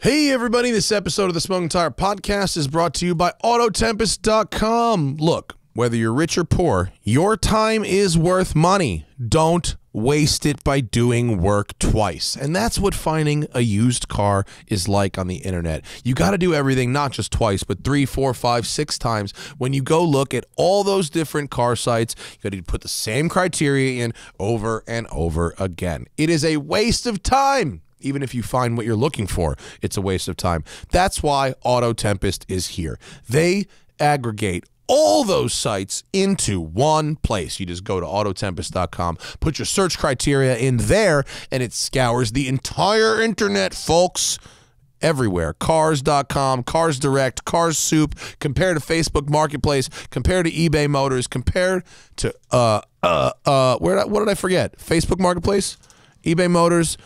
Hey everybody, this episode of the Smoking Tire Podcast is brought to you by Autotempest.com. Look, whether you're rich or poor, your time is worth money. Don't waste it by doing work twice. And that's what finding a used car is like on the internet. You got to do everything, not just twice, but 3, 4, 5, 6 times. When you go look at all those different car sites, you got to put the same criteria in over and over again. It is a waste of time. Even if you find what you're looking for, it's a waste of time. That's why Auto Tempest is here. They aggregate all those sites into one place. You just go to Autotempest.com, put your search criteria in there, and it scours the entire internet, folks. Everywhere. Cars.com, Cars Direct, Cars Soup, compare to Facebook Marketplace, compare to eBay Motors, compare to, what did I forget? Facebook Marketplace, eBay Motors,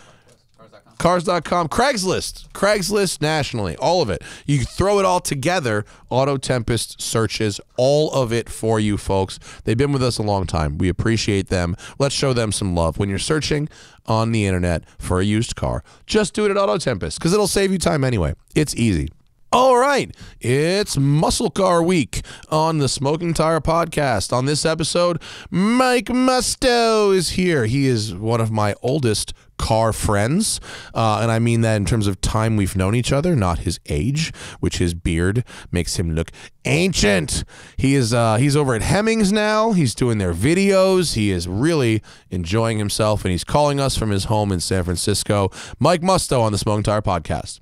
Cars.com, Craigslist nationally, all of it. You throw it all together, Auto Tempest searches all of it for you, folks. They've been with us a long time. We appreciate them. Let's show them some love. When you're searching on the internet for a used car, just do it at Auto Tempest because it'll save you time anyway. It's easy. All right, it's Muscle Car Week on the Smoking Tire Podcast. On this episode, Mike Musto is here. He is one of my oldest car friends, and I mean that in terms of time we've known each other, not his age, which his beard makes him look ancient. He is he's over at Hemmings now. He's doing their videos. He is really enjoying himself, and he's calling us from his home in San Francisco. Mike Musto on the Smoking Tire Podcast.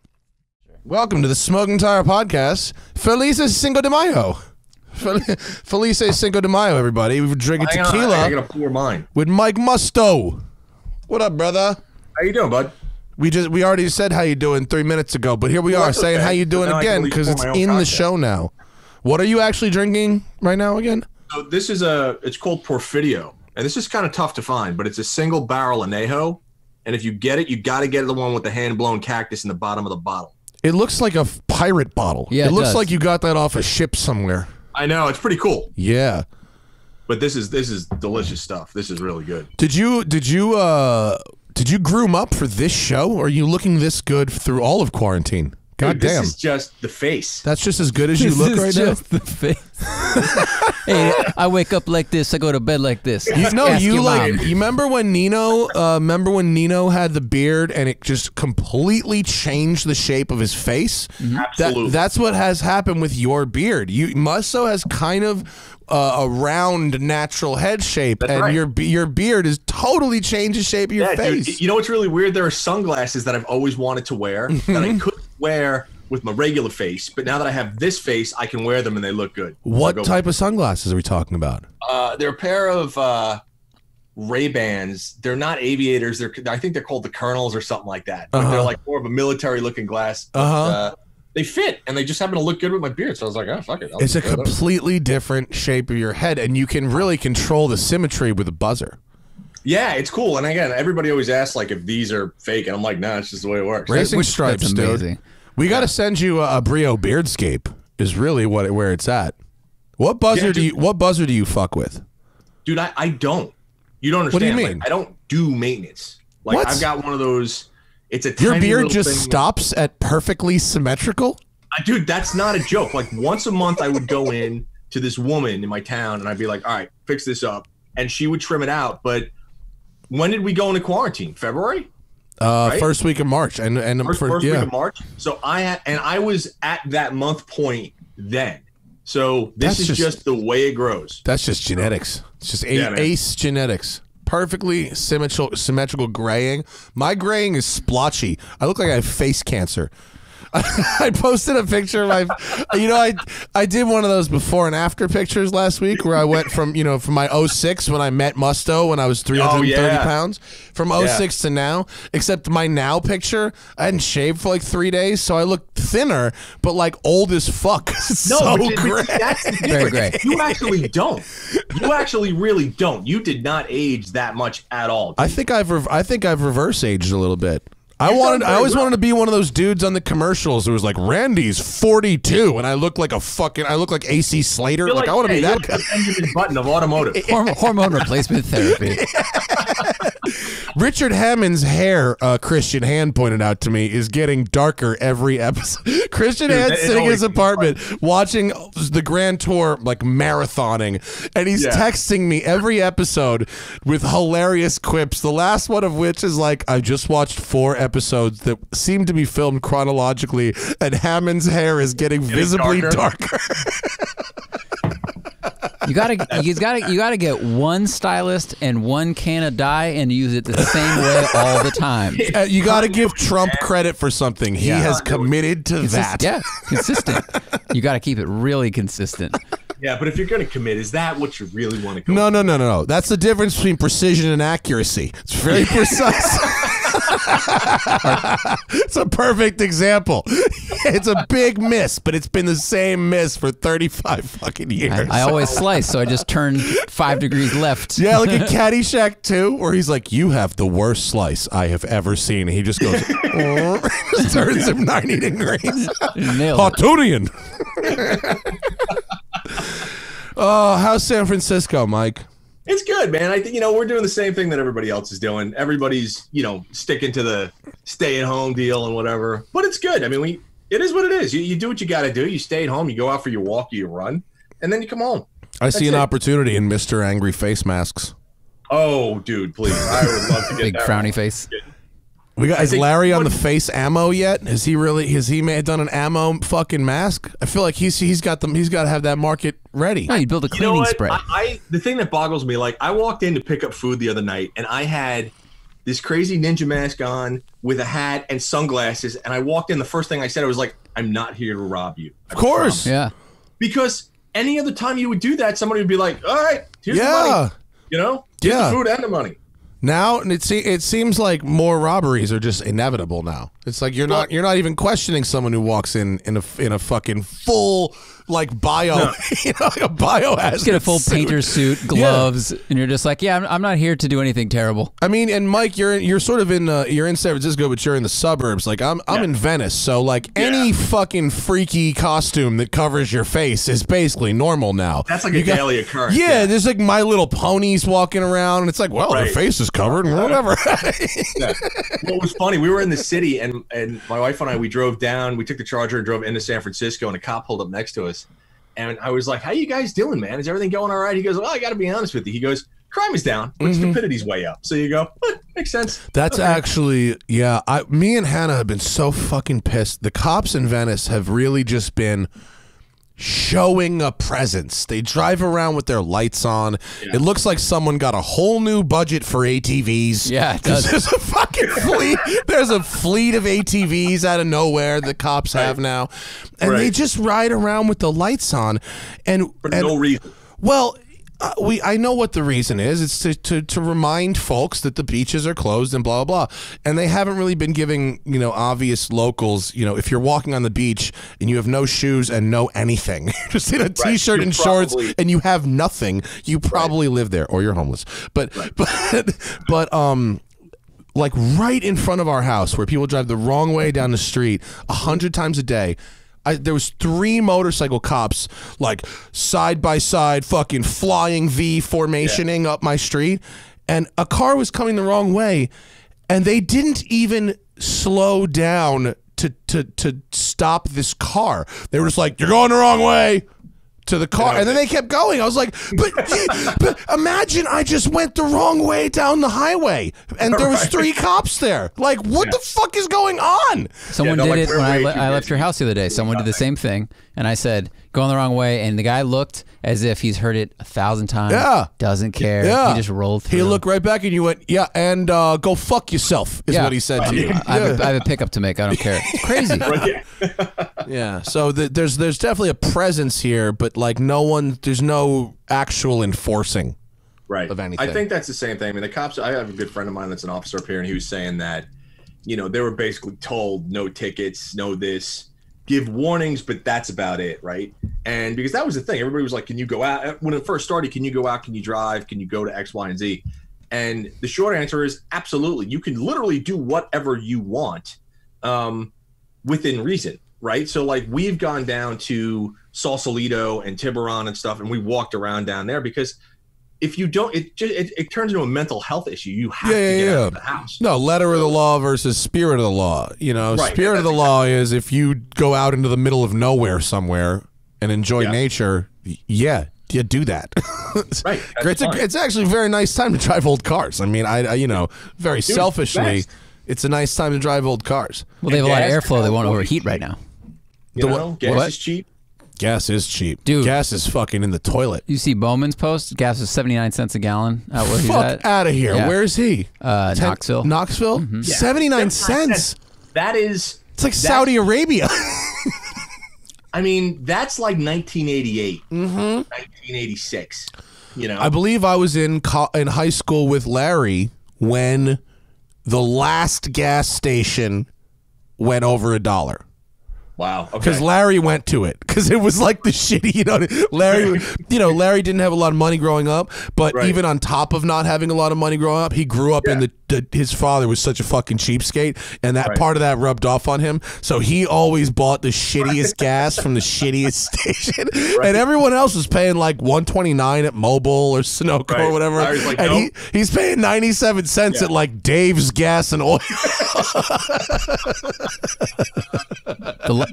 Welcome to the Smoking Tire Podcast. Feliz Cinco de Mayo. Feliz Cinco de Mayo, everybody. We've drinking tequila. I gotta pour mine with Mike Musto. What up, brother? How you doing, bud? We already said how you doing 3 minutes ago, but here we are saying how you doing again because it's in the show now. What are you actually drinking right now again? So this is it's called Porfidio, and this is kind of tough to find, but it's a single barrel añejo, and if you get it, you got to get the one with the hand blown cactus in the bottom of the bottle. It looks like a pirate bottle. Yeah, it looks does. like you got that off a ship somewhere. I know, it's pretty cool. Yeah. But this is delicious stuff. This is really good. Did you groom up for this show, or are you looking this good through all of quarantine? God Dude, damn. This is just the face. That's just as good as you look right now? The face. Hey, I wake up like this. I go to bed like this. You mom. remember when Nino had the beard and it just completely changed the shape of his face? Mm-hmm. Absolutely. That's what has happened with your beard. Musto has kind of a round natural head shape. That's and right. your beard has totally changed the shape of your face. Dude, you know what's really weird? There are sunglasses that I've always wanted to wear that I couldn't wear with my regular face, but now that I have this face, I can wear them and they look good. What type of sunglasses are we talking about? They're a pair of Ray-Bans. They're not aviators. I think they're called the Colonels or something like that. But they're like more of a military-looking glass. But, they fit, and they just happen to look good with my beard. So I was like, oh, fuck it. It's a completely different shape of your head, and you can really control the symmetry with a buzzer. Yeah, it's cool. And again, everybody always asks like if these are fake, and I'm like, nah, it's just the way it works. Racing stripes, dude. We got to send you a Brio Beardscape. Is really where it's at. What buzzer do you fuck with? Dude, I don't. You don't understand. What do you mean? Like, I don't do maintenance. Like what? I've got one of those. It's a your tiny beard little just thing. stops at perfectly symmetrical. Dude, that's not a joke. Like once a month, I would go in to this woman in my town, and I'd be like, all right, fix this up, and she would trim it out. But when did we go into quarantine? February? Right? First week of March, and first week of March. So I was at that month point then. So this is just the way it grows. That's just genetics. It's just ace genetics. Perfectly symmetrical graying. My graying is splotchy. I look like I have face cancer. I posted a picture of my, I did one of those before and after pictures last week where I went from my 06 when I met Musto when I was 330 pounds, from 06 to now, except my now picture, I hadn't shaved for like 3 days, so I look thinner, but like old as fuck. So gray. That's the Very difference. gray. You actually don't. You actually really don't. You did not age that much at all. I think I've reverse aged a little bit. I always wanted to be one of those dudes on the commercials who was like, Randy's 42, and I look like AC Slater. Like I want to be that guy. Benjamin Button of automotive. Hormone replacement therapy. Richard Hammond's hair, Christian Hand pointed out to me, is getting darker every episode. Christian Hand sitting in his apartment watching the Grand Tour, like marathoning, and he's texting me every episode with hilarious quips. The last one of which is like, I just watched 4 episodes that seem to be filmed chronologically, and Hammond's hair is getting visibly darker. You gotta get one stylist and one can of dye and use it the same way all the time. You gotta give Trump credit for something. He has committed to that. Yeah, consistent. You gotta keep it really consistent. Yeah, but if you're going to commit, is that what you really want to go with? No. That's the difference between precision and accuracy. It's very precise. It's a perfect example. It's a big miss, but it's been the same miss for 35 fucking years. I always slice, so I just turn 5 degrees left. Yeah, like in Caddyshack 2, where he's like, you have the worst slice I have ever seen. And he just goes, just turns him 90 degrees. Hawtunian. Oh, how's San Francisco, Mike? It's good, man. I think, we're doing the same thing that everybody else is doing. Everybody's, sticking to the stay-at-home deal and whatever. But it's good. I mean, it is what it is. You do what you got to do. You stay at home. You go out for your walk, you run, and then you come home. I see an opportunity in Mr. Angry Face Masks. Oh, dude, please. I would love to get big that frowny one. face. Is Larry on the face ammo yet? Has he done an ammo fucking mask? I feel like he's got to have that market ready. No, you build a cleaning spray. The thing that boggles me, like I walked in to pick up food the other night and I had this crazy ninja mask on with a hat and sunglasses, and I walked in, the first thing I said, I was like, I'm not here to rob you. Of course. Yeah. Because any other time you would do that, somebody would be like, all right, here's the money. Here's the food and the money. Now it seems like more robberies are just inevitable now. It's like you're not even questioning someone who walks in a fucking full like bio, like a biohazard. Just get a full painter suit, gloves, and you're just like, yeah, I'm not here to do anything terrible. I mean, and Mike, you're sort of in you're in San Francisco, but you're in the suburbs. Like I'm in Venice, so like any fucking freaky costume that covers your face is basically normal now. That's like a daily occurrence. Yeah, there's like My Little Ponies walking around, and it's like, well, their face is covered and whatever. What was funny, we were in the city, and my wife and I, we drove down, we took the Charger and drove into San Francisco, and a cop pulled up next to us. And I was like, how you guys doing, man? Is everything going all right? He goes, well, I got to be honest with you. He goes, crime is down, but stupidity's way up. So you go, makes sense. That's actually, me and Hannah have been so fucking pissed. The cops in Venice have really just been showing a presence. They drive around with their lights on. Yeah. It looks like someone got a whole new budget for ATVs. Yeah, it does. There's a fucking fleet. There's a fleet of ATVs out of nowhere the cops have now. And they just ride around with the lights on. And for no reason. Well, I know what the reason is. It's to remind folks that the beaches are closed and blah, blah, blah. And they haven't really been giving, obvious locals, if you're walking on the beach and you have no shoes and no anything, just in a T-shirt and shorts and you have nothing, you probably live there or you're homeless. But like right in front of our house where people drive the wrong way down the street 100 times a day, there was 3 motorcycle cops like side by side fucking flying V formationing up my street, and a car was coming the wrong way and they didn't even slow down to stop this car. They were just like, you're going the wrong way, to the car, and then they kept going. I was like, but imagine I just went the wrong way down the highway and there was 3 cops there. Like, what the fuck is going on? Someone did it when I left your house the other day. Someone did the same thing, and I said, going the wrong way, and the guy looked as if he's heard it 1,000 times. Yeah. Doesn't care. Yeah. He just rolled through. He looked right back and you went, yeah, and go fuck yourself is what he said to you. I have a pickup to make. I don't care. It's crazy. Yeah, so there's definitely a presence here, but like there's no actual enforcing of anything. I think that's the same thing. I mean, the cops, I have a good friend of mine that's an officer up here, and he was saying that, they were basically told no tickets, no this, give warnings, but that's about it, right? And because that was the thing, everybody was like, can you go out? When it first started, can you go out? Can you drive? Can you go to X, Y, and Z? And the short answer is absolutely. You can literally do whatever you want within reason, right? So like we've gone down to Sausalito and Tiburon and stuff, and we walked around down there because if you don't, it turns into a mental health issue. You have to get out of the house. No, letter of the law versus spirit of the law. You know, Right. spirit of the law is if you go out into the middle of nowhere somewhere and enjoy nature, you do that. Right. It's actually a very nice time to drive old cars. I mean, I you know, very selfishly, it's a nice time to drive old cars. Well, they have a lot of airflow. They won't overheat right now. You know, gas is cheap. Gas is cheap. Dude. Gas is fucking in the toilet. You see Bowman's post? Gas is 79 cents a gallon out where he's at. Fuck out of here. Yeah. Where is he? Knoxville. Knoxville? 79 cents. That is... It's like Saudi Arabia. I mean, that's like 1988, 1986, you know? I believe I was in high school with Larry when the last gas station went over $1. Wow. Okay. Because Larry went to it. Because it was like the shitty, you know, Larry didn't have a lot of money growing up, but even on top of not having a lot of money growing up, he grew up in his father was such a fucking cheapskate, and that part of that rubbed off on him. So he always bought the shittiest gas from the shittiest station, and everyone else was paying like $1.29 at Mobil or Sunoco or whatever, Like, and he's paying 97 cents at like Dave's Gas and Oil.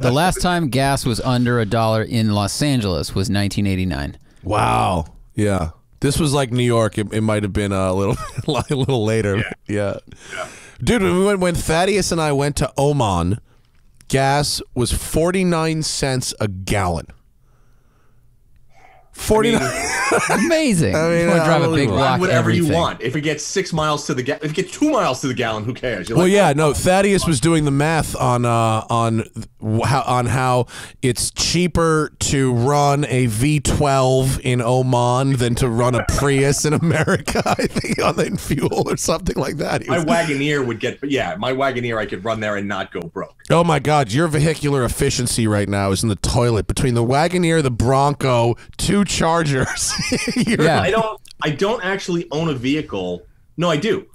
The last time gas was under $1 in Los Angeles was 1989. Wow. Yeah. This was like New York. It might have been a little later. Yeah. Dude, when Thaddeus and I went to Oman, gas was 49 cents a gallon. 49. Amazing. I mean, you want to drive a big block, whatever everything. you want. If it gets 6 miles to the gallon, if it gets 2 miles to the gallon, who cares? You're Well, like, yeah, no. Thaddeus was doing the math on how it's cheaper to run a V12 in Oman than to run a Prius in America. I think on fuel or something like that. my Wagoneer would get, my Wagoneer I could run there and not go broke. Oh my God, your vehicular efficiency right now is in the toilet. Between the Wagoneer, the Bronco, 2 Chargers. I don't actually own a vehicle. No, I do.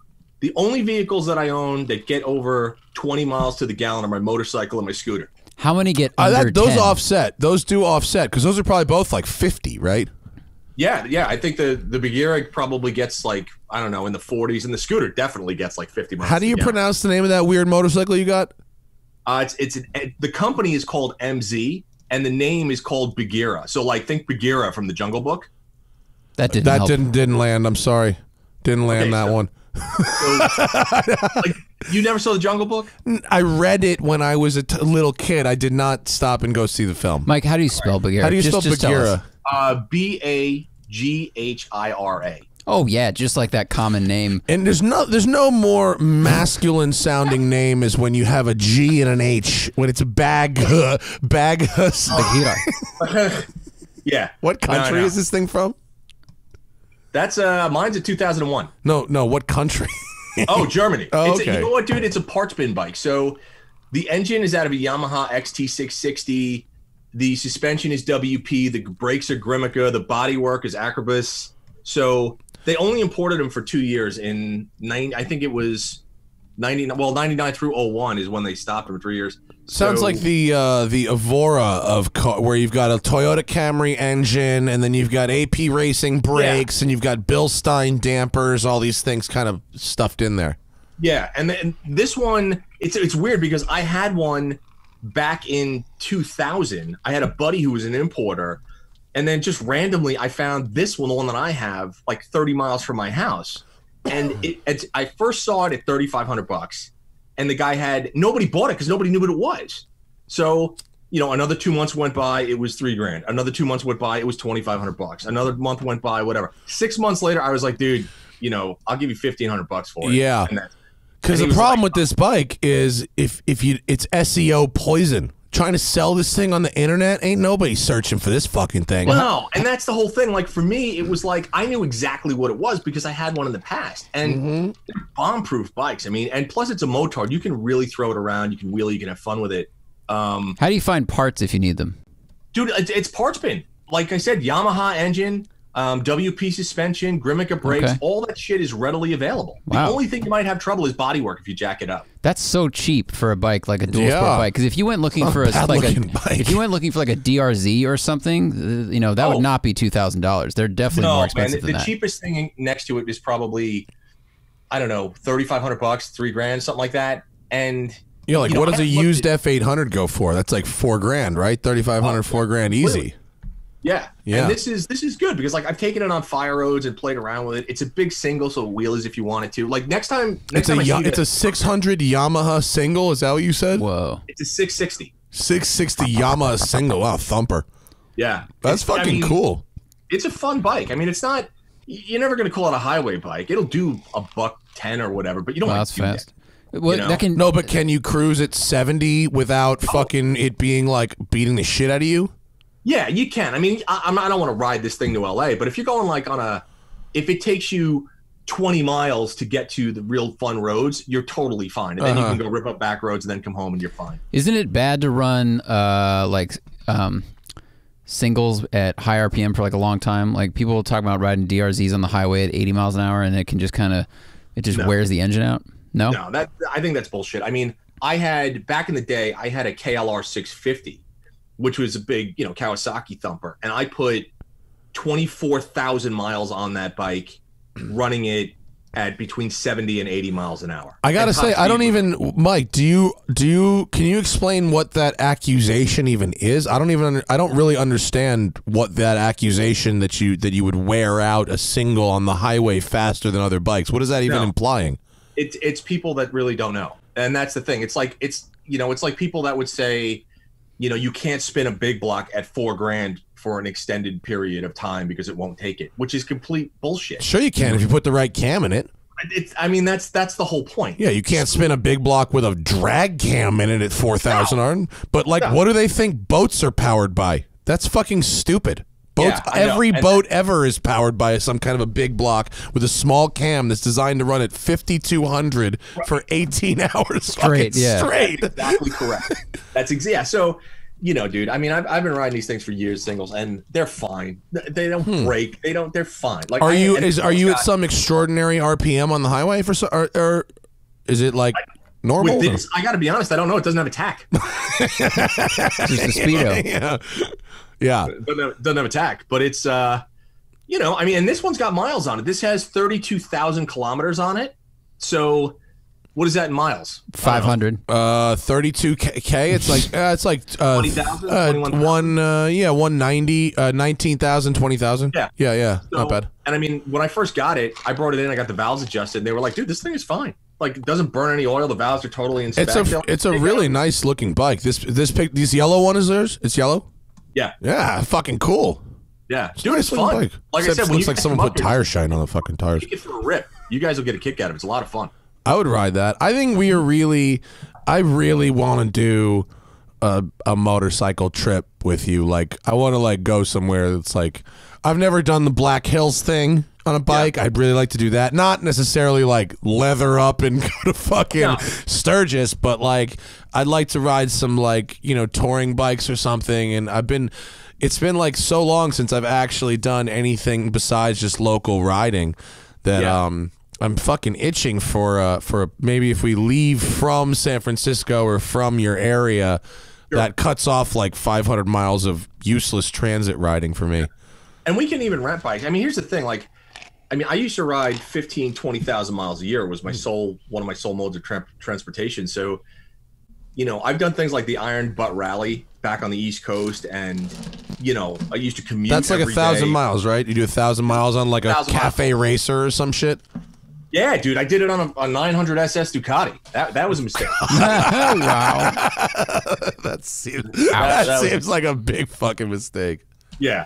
The only vehicles that I own that get over 20 miles to the gallon are my motorcycle and my scooter. How many get under 10? Those offset. Those do offset because those are probably both like 50, right? Yeah. I think the Bagheera probably gets like, I don't know, in the 40s, and the scooter definitely gets like 50 miles. How do you pronounce the name of that weird motorcycle you got? The company is called MZ, and the name is called Bagheera. So like, think Bagheera from the Jungle Book. That didn't land. I'm sorry, didn't land that one. So, like, you never saw the Jungle Book? I read it when I was a little kid. I did not stop and go see the film. Mike, how do you spell Bagheera? How do you spell Bagheera? Baghira. Oh yeah, just like that common name. And there's no more masculine sounding name as when you have a G and an H when it's a Bagheera. Yeah. What country is this thing from? That's mine's a 2001. No, what country? Oh, Germany. Oh, okay. You know what, dude? It's a parts bin bike. So the engine is out of a Yamaha XT660. The suspension is WP. The brakes are Grimica. The bodywork is Acrobus. So they only imported them for 2 years. I think it was 99 through 01 is when they stopped them for 3 years. Sounds like the Evora of where you've got a Toyota Camry engine, and then you've got AP Racing brakes, and you've got Bilstein dampers, all these things kind of stuffed in there. Yeah, and then this one, it's weird because I had one back in 2000. I had a buddy who was an importer, and then just randomly I found this one, the one that I have, like 30 miles from my house, and I first saw it at $3,500. And the guy nobody bought it because nobody knew what it was. So, another 2 months went by, it was $3,000. Another 2 months went by, it was $2,500. Another month went by, whatever. 6 months later, I was like, dude, I'll give you $1,500 for it. Yeah. Because the problem with this bike is it's SEO poison. Trying to sell this thing on the internet, ain't nobody searching for this fucking thing. Well, no, and that's the whole thing. Like, for me, it was like I knew exactly what it was because I had one in the past. And they're bomb-proof bikes. I mean, and plus it's a motard. You can really throw it around. You can wheelie. You can have fun with it. How do you find parts if you need them? Dude, it's parts bin. Like I said, Yamaha engine, WP suspension, Grimica brakes, all that shit is readily available. Wow. The only thing you might have trouble is bodywork if you jack it up. That's so cheap for a bike, like a dual sport bike. Because if you went looking for if you went looking for like a DRZ or something, you know, that would not be $2,000. They're definitely more expensive than that. The cheapest thing next to it is probably, I don't know, $3,500, $3,000, something like that. And yeah, like what does a used F800 go for? That's like $4,000, right? $3,500, $4,000 easy. Yeah. And this is good because like I've taken it on fire roads and played around with it. It's a big single, so wheelies if you want it to. Like next time it's a 600 Yamaha single. Is that what you said? Whoa. It's a 660. 660 Yamaha single. Wow, thumper. Yeah. That's fucking cool. It's a fun bike. I mean, it's not. You're never going to call it a highway bike. It'll do $110 or whatever, but you don't. That's fast. That. Well, no, but can you cruise at 70 without fucking it being like beating the shit out of you? Yeah, you can. I mean, I don't want to ride this thing to LA, but if you're going like if it takes you 20 miles to get to the real fun roads, you're totally fine. And then you can go rip up back roads and then come home and you're fine. Isn't it bad to run singles at high RPM for like a long time? Like people talk about riding DRZs on the highway at 80 miles an hour and it can just wears the engine out. No, I think that's bullshit. I mean, back in the day, I had a KLR 650. Which was a big, Kawasaki thumper. And I put 24,000 miles on that bike, running it at between 70 and 80 miles an hour. I got to say, I don't even, Mike, can you explain what that accusation even is? I don't really understand what that accusation that you would wear out a single on the highway faster than other bikes. What is that even implying? It's people that really don't know. And that's the thing. It's like people that would say, you can't spin a big block at $4,000 for an extended period of time because it won't take it, which is complete bullshit. Sure you can if you put the right cam in it. That's the whole point. Yeah, you can't spin a big block with a drag cam in it at 4,000 But what do they think boats are powered by? That's fucking stupid. Boats, every boat ever is powered by some kind of a big block with a small cam that's designed to run at 5,200 for 18 hours straight. Straight. That's exactly correct. So, dude, I mean, I've been riding these things for years, singles, and they're fine. They don't break. They're fine. Like, are you at some extraordinary RPM on the highway or is it like normal? With this, I got to be honest. I don't know. It doesn't have a tack. Just a speedo. Yeah. Doesn't have a tack, but it's, and this one's got miles on it. This has 32,000 kilometers on it. So what is that in miles? 500. 32K. It's like 20,000? 190, 19,000, 20,000. Yeah. So, not bad. And I mean, when I first got it, I brought it in, I got the valves adjusted, and they were like, dude, this thing is fine. Like, it doesn't burn any oil. The valves are totally in spec. It's a really nice looking bike. This yellow one is theirs? It's yellow? Yeah. Yeah, fucking cool. Yeah. Dude, it's fun. Bike. Like I said, looks like someone put tire shine on the fucking tires. Take it for a rip. You guys will get a kick out of it. It's a lot of fun. I would ride that. I think I really want to do a motorcycle trip with you. Like, I want to go somewhere that's like, I've never done the Black Hills thing on a bike. I'd really like to do that. Not necessarily leather up and go to fucking Sturgis, but I'd like to ride some touring bikes or something. And it's been so long since I've actually done anything besides just local riding that I'm fucking itching for maybe if we leave from San Francisco or from your area, that cuts off 500 miles of useless transit riding for me. And we can even rent bikes. I mean, here's the thing, I used to ride 15, 20,000 miles a year was one of my sole modes of transportation. So, I've done things like the Iron Butt Rally back on the East Coast, and I used to commute. That's like 1,000 miles, right? You do 1,000 miles on a cafe racer or some shit. Yeah, dude, I did it on a 900 SS Ducati. That was a mistake. Wow. That seems like a big fucking mistake. Yeah.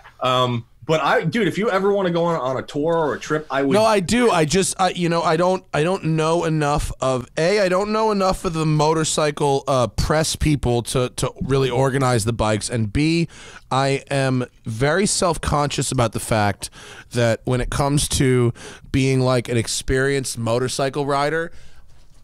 But dude, if you ever want to go on a tour or a trip, I would. No, I do. I don't know enough of I don't know enough of the motorcycle press people to really organize the bikes, and B, I am very self-conscious about the fact that when it comes to being an experienced motorcycle rider,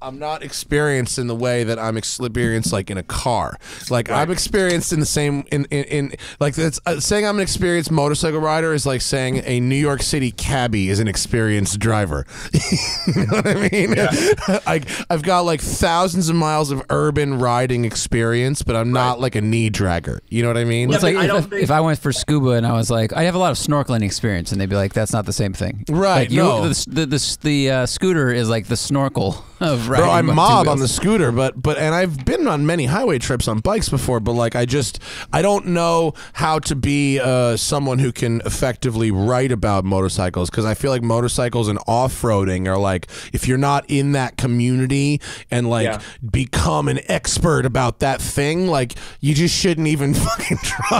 I'm not experienced in the way that I'm experienced like in a car. Like I'm experienced in the same in like that's saying I'm an experienced motorcycle rider is like saying a New York City cabbie is an experienced driver. You know what I mean? Yeah. I've got like thousands of miles of urban riding experience, but I'm not like a knee dragger. You know what I mean? Well, it's like if I went for scuba and I was like, I have a lot of snorkeling experience, and they'd be like, that's not the same thing. Right? Like the scooter is like the snorkel of riding. Bro, I'm mob on the scooter, but and I've been on many highway trips on bikes before, but like I don't know how to be someone who can effectively write about motorcycles, because I feel like motorcycles and off-roading are like, if you're not in that community and like become an expert about that thing, like you just shouldn't even fucking try.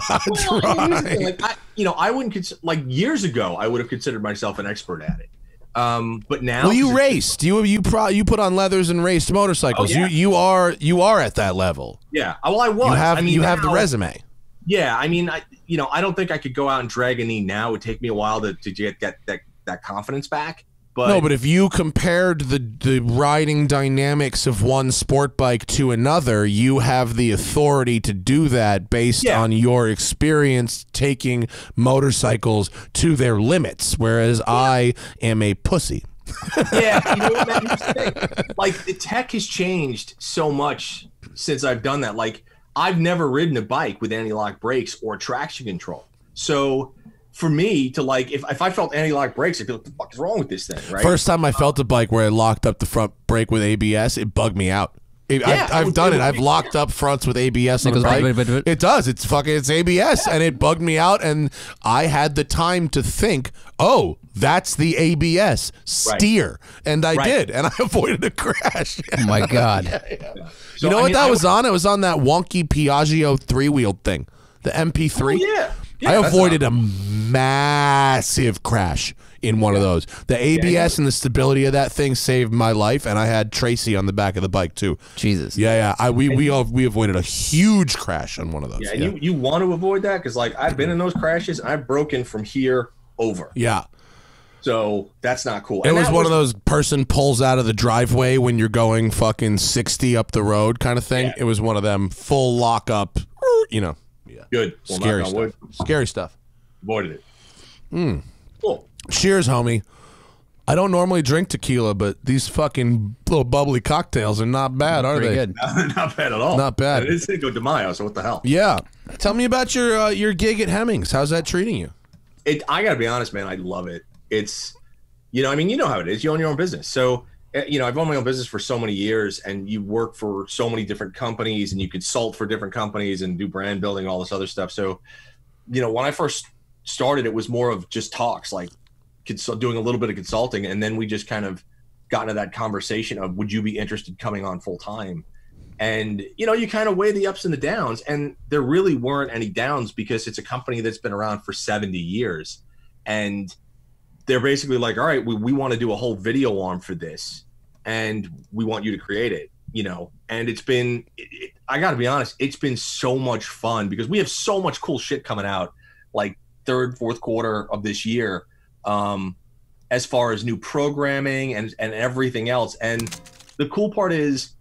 Like I wouldn't like years ago I would have considered myself an expert at it. But now, well, you raced. You put on leathers and raced motorcycles. Oh, yeah. You are at that level. Yeah. Well, I was. You have the resume. Yeah. I mean, I don't think I could go out and drag a knee now. It would take me a while to get that confidence back. But no, but if you compared the riding dynamics of one sport bike to another, you have the authority to do that based on your experience taking motorcycles to their limits, whereas I am a pussy. Yeah, you know what, man, here's the thing. Like, the tech has changed so much since I've done that. Like, I've never ridden a bike with anti-lock brakes or traction control. So for me to like, if I felt anti-lock brakes, I'd be like, what the fuck is wrong with this thing, right? First time I felt a bike where I locked up the front brake with ABS, it bugged me out. I've done it. I've locked up fronts with ABS on the bike. It does. It's ABS, and it bugged me out. And I had the time to think, oh, that's the ABS. Steer, and I did, and I avoided a crash. Oh my god! So, you know what that was on? It was on that wonky Piaggio 3-wheeled thing, the MP3. Oh, yeah, I avoided a massive crash in one of those. The ABS and the stability of that thing saved my life, and I had Tracy on the back of the bike too. Jesus. Yeah. We avoided a huge crash on one of those. Yeah, and you want to avoid that, because like I've been in those crashes, I've broken from here over. Yeah. So that's not cool. It was one of those person pulls out of the driveway when you're going fucking 60 up the road kind of thing. Yeah. It was one of them full lock up, you know. Yeah. Good. Well, scary stuff. Scary stuff. Avoided it. Cool. Cheers, homie. I don't normally drink tequila, but these fucking little bubbly cocktails are not bad, are they? Good. Not bad at all. Not bad. It is Cinco de Mayo, so what the hell? Yeah. Tell me about your gig at Hemmings. How's that treating you? I gotta be honest, man. I love it. It's, I mean, you know how it is. You own your own business. So, I've owned my own business for so many years, and you work for so many different companies, and you consult for different companies and do brand building, all this other stuff. So, when I first started, it was more of just talks, like doing a little bit of consulting. And then we just kind of got into that conversation of, would you be interested coming on full time? And, you kind of weigh the ups and the downs, and there really weren't any downs, because it's a company that's been around for 70 years. And they're basically like, all right, we want to do a whole video arm for this, and we want you to create it, and it's been, I got to be honest, it's been so much fun, because we have so much cool shit coming out, like third, fourth quarter of this year, as far as new programming and everything else. And the cool part is,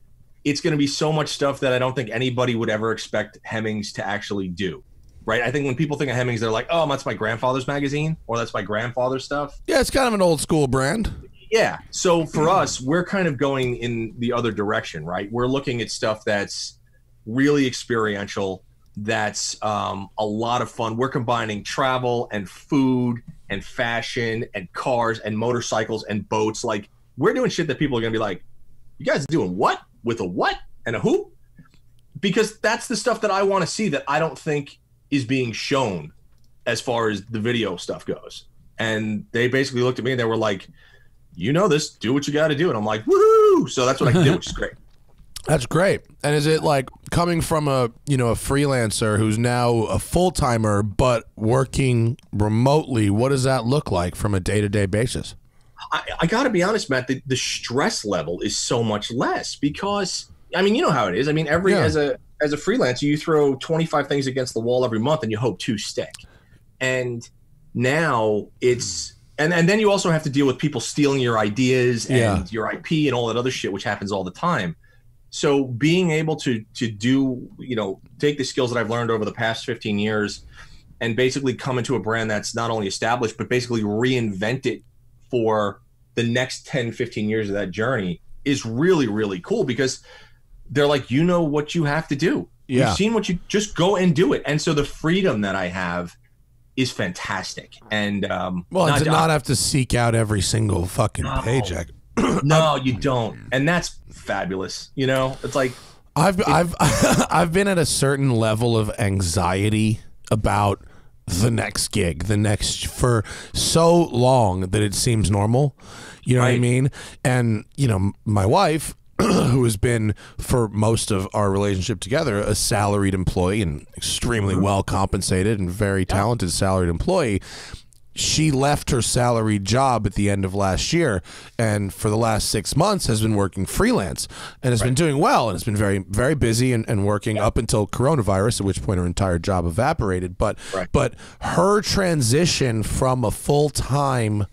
it's going to be so much stuff that I don't think anybody would ever expect Hemmings to actually do. Right. I think when people think of Hemmings, they're like, oh, that's my grandfather's magazine, or that's my grandfather's stuff. Yeah, it's kind of an old school brand. Yeah. So for us, we're kind of going in the other direction, right? We're looking at stuff that's really experiential, that's a lot of fun. We're combining travel and food and fashion and cars and motorcycles and boats. Like, we're doing shit that people are going to be like, you guys are doing what? With a what? And a who? Because that's the stuff that I want to see, that I don't think is being shown as far as the video stuff goes. And they basically looked at me and they were like, this, do what you got to do. And I'm like, woohoo! So that's what I can do, which is great. That's great. And is it like coming from a freelancer who's now a full-timer but working remotely, what does that look like from a day-to-day basis? I got to be honest, Matt, the stress level is so much less, because, I mean, you know how it is. I mean, as a freelancer, you throw 25 things against the wall every month and you hope 2 stick. And now And then you also have to deal with people stealing your ideas and your IP and all that other shit, which happens all the time. So being able to do, take the skills that I've learned over the past 15 years and basically come into a brand that's not only established, but basically reinvent it for the next 10, 15 years of that journey is really, really cool, because they're like, you know what you have to do. Yeah. You've seen what you just go and do it. And so the freedom that I have is fantastic. And to not have to seek out every single fucking paycheck. No, you don't. And that's fabulous. It's like I've been at a certain level of anxiety about the next gig, for so long that it seems normal. You know what I mean? And my wife, who has been for most of our relationship together a salaried employee and extremely well compensated and very talented salaried employee, she left her salaried job at the end of last year, and for the last 6 months has been working freelance and has been doing well, and has been very, very busy and working up until coronavirus, at which point her entire job evaporated. But her transition from a full-time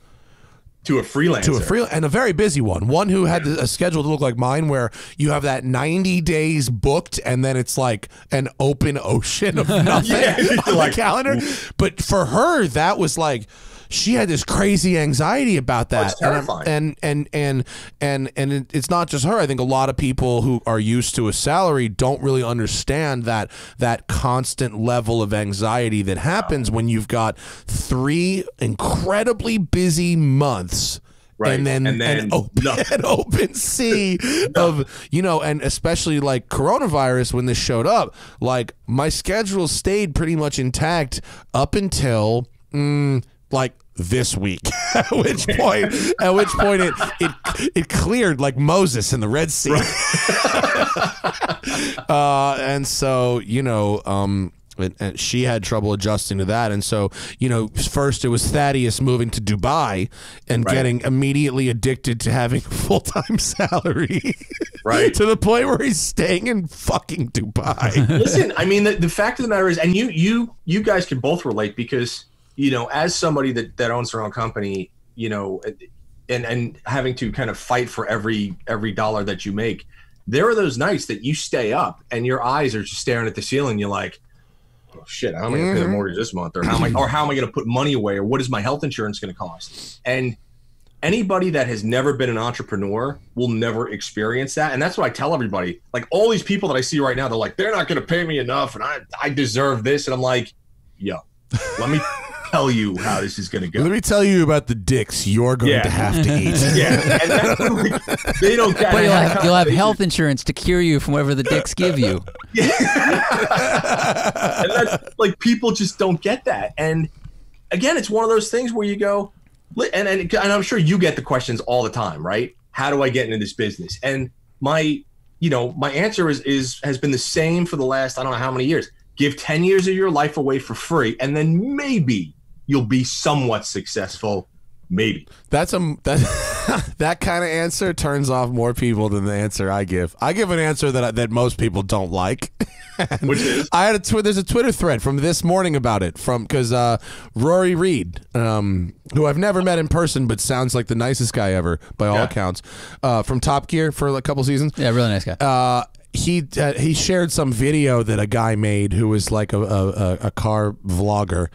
to a freelancer, and a very busy one who had a schedule to look like mine, where you have that 90 days booked and then it's like an open ocean of nothing on the calendar. But for her, that was like, she had this crazy anxiety about that. It's terrifying. And it's not just her. I think a lot of people who are used to a salary don't really understand that constant level of anxiety that happens when you've got 3 incredibly busy months. Right. And then an open sea of, and especially like coronavirus, when this showed up, like my schedule stayed pretty much intact up until like this week, at which point it cleared like Moses in the Red Sea. And so, and she had trouble adjusting to that. And so, first it was Thaddeus moving to Dubai and getting immediately addicted to having a full-time salary. Right. To the point where he's staying in fucking Dubai. Listen, I mean, the fact of the matter is, and you guys can both relate, because as somebody that owns their own company, and having to kind of fight for every dollar that you make, there are those nights that you stay up and your eyes are just staring at the ceiling. You're like, oh shit, how am I going to pay the mortgage this month? Or how am I going to put money away? Or what is my health insurance going to cost? And anybody that has never been an entrepreneur will never experience that. And that's what I tell everybody. Like, all these people that I see right now, they're like, they're not going to pay me enough and I deserve this. And I'm like, yo, let me tell you how this is going to go. Let me tell you about the dicks you're going to have to eat. And that's, they don't get. But you'll have health insurance to cure you from whatever the dicks give you. And that's, like, people just don't get that. And again, it's one of those things where you go, and I'm sure you get the questions all the time, right? How do I get into this business? And my answer has been the same for the last, I don't know how many years. Give 10 years of your life away for free, and then maybe you'll be somewhat successful. Maybe. That kind of answer turns off more people than the answer I give. I give an answer that most people don't like. Which is? There's a Twitter thread from this morning about it, because Rory Reed, who I've never met in person but sounds like the nicest guy ever by all accounts, from Top Gear for a couple seasons. Yeah, really nice guy. He shared some video that a guy made who was like a car vlogger.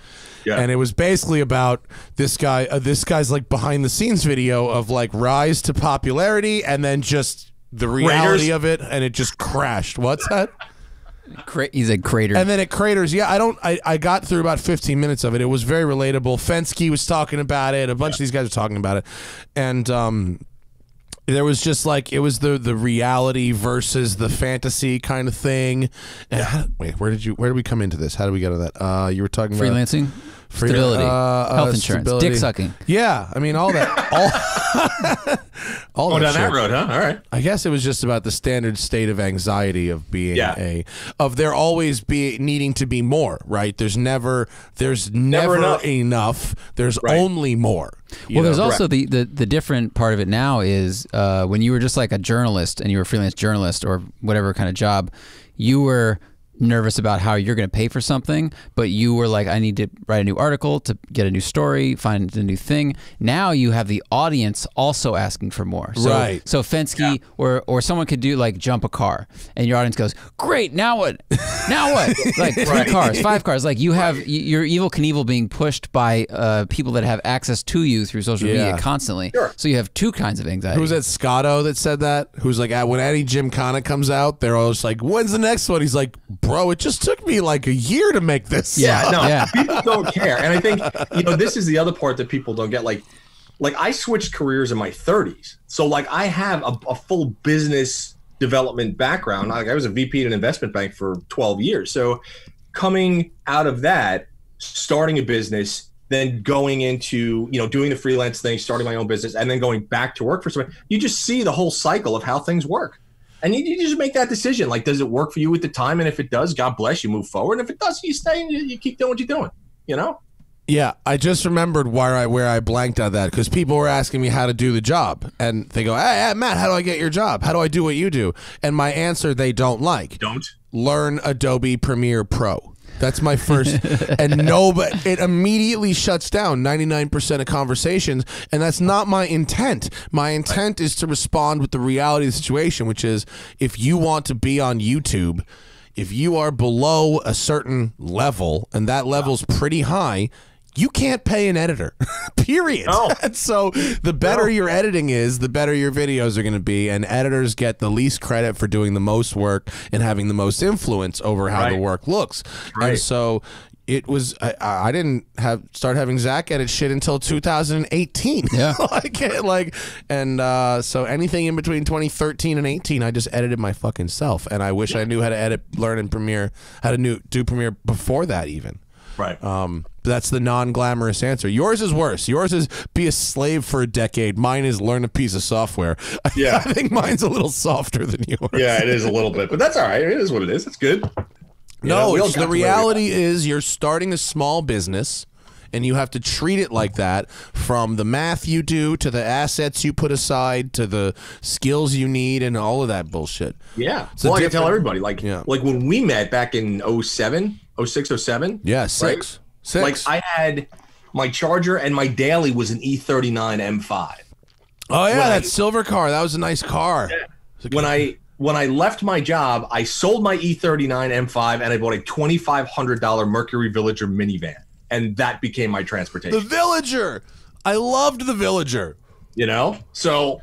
Yeah. And it was basically about this guy. This guy's like behind the scenes video of like rise to popularity and then just the reality of it, and it just crashed. What's that? He said crater. And then it craters. Yeah, I got through about 15 minutes of it. It was very relatable. Fensky was talking about it. A bunch of these guys were talking about it, and there was just like, it was the reality versus the fantasy kind of thing. And where did we come into this? How did we get to that? You were talking about freelancing, stability, health insurance, stability. Dick sucking. Yeah, I mean all that. all that down that road, huh? All right. I guess it was just about the standard state of anxiety of being of there always needing to be more, right? There's never enough. There's only more. Well, there's also the different part of it now is when you were just like a journalist and you were a freelance journalist or whatever kind of job, you were nervous about how you're going to pay for something, but you were like, I need to write a new article to get a new story, find a new thing. Now you have the audience also asking for more. So, right. So Fensky or someone could do like jump a car, and your audience goes, great, now what? Now what? Like 3 cars, 5 cars. Like you have your Evel Knievel being pushed by people that have access to you through social media constantly. Sure. So you have 2 kinds of anxiety. Who was that Scotto that said that? Who's like, when Eddie Gymkhana comes out, they're all just like, when's the next one? He's like, bro, it just took me like a year to make this. Yeah, no, people don't care. And I think, this is the other part that people don't get. Like I switched careers in my 30s. So like I have a full business development background. Like I was a VP at an investment bank for 12 years. So coming out of that, starting a business, then going into, doing the freelance thing, starting my own business, and then going back to work for someone, you just see the whole cycle of how things work. And you just make that decision. Like, does it work for you at the time? And if it does, God bless you, move forward. And if it does, you stay and you keep doing what you're doing, Yeah, I just remembered where I blanked on that because people were asking me how to do the job. And they go, hey, Matt, how do I get your job? How do I do what you do? And my answer, they don't like. Don't. Learn Adobe Premiere Pro. That's my first, and but it immediately shuts down 99% of conversations, and that's not my intent. My intent is to respond with the reality of the situation, which is if you want to be on YouTube, if you are below a certain level, and that level's pretty high, you can't pay an editor, period. No. And so the better your editing is, the better your videos are going to be, and editors get the least credit for doing the most work and having the most influence over how the work looks. And so it was, I didn't start having Zach edit shit until 2018. Yeah. So anything in between 2013 and 18, I just edited my fucking self. And I wish I knew how to learn in Premiere, how to do Premiere before that even. Right. That's the non-glamorous answer. Yours is worse. Yours is be a slave for a decade. Mine is learn a piece of software. Yeah. I think mine's a little softer than yours. Yeah, it is a little bit, but that's all right. It is what it is. It's good. The reality is you're starting a small business, and you have to treat it like that, from the math you do to the assets you put aside to the skills you need and all of that bullshit. Yeah. Well, I can tell everybody, like when we met back in 06, 07. Yeah, six. Like I had my Charger and my daily was an E39 M5. Oh yeah, that silver car. That was a nice car. Yeah. When I left my job, I sold my E39 M5 and I bought a $2,500 Mercury Villager minivan, and that became my transportation. The Villager. I loved the Villager. So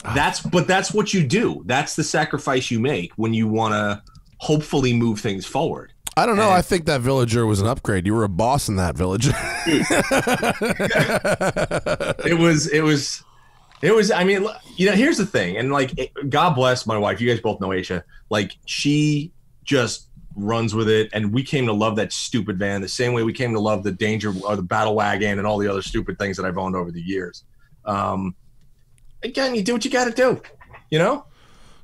that's what you do. That's the sacrifice you make when you want to hopefully move things forward. I don't know. I think that Villager was an upgrade. You were a boss in that Villager. It was. I mean, here's the thing, and like, God bless my wife. You guys both know Aisha. Like, she just runs with it, and we came to love that stupid van the same way we came to love the Danger or the Battle Wagon and all the other stupid things that I've owned over the years. Again, you do what you got to do.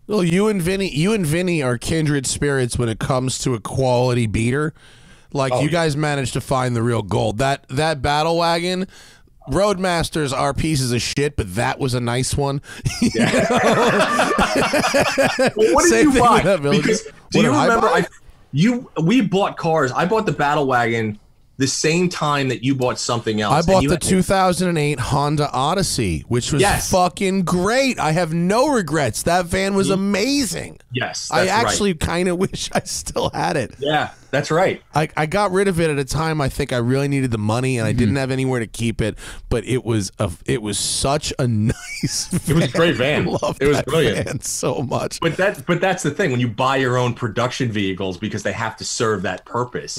Well, you and Vinny are kindred spirits when it comes to a quality beater. Like, you guys managed to find the real gold. That Battle Wagon, Roadmasters are pieces of shit, but that was a nice one. Yeah. Well, what did you buy? Because do you remember? We bought cars. I bought the Battle Wagon the same time that you bought something else. I bought the 2008 Honda Odyssey, which was fucking great. I have no regrets. That van was amazing. Yes, I actually kind of wish I still had it. Yeah, that's right. I got rid of it at a time I think I really needed the money, and I didn't have anywhere to keep it. But it was such a nice van. It was a great van. It was brilliant. Van so much. But that's the thing when you buy your own production vehicles, because they have to serve that purpose.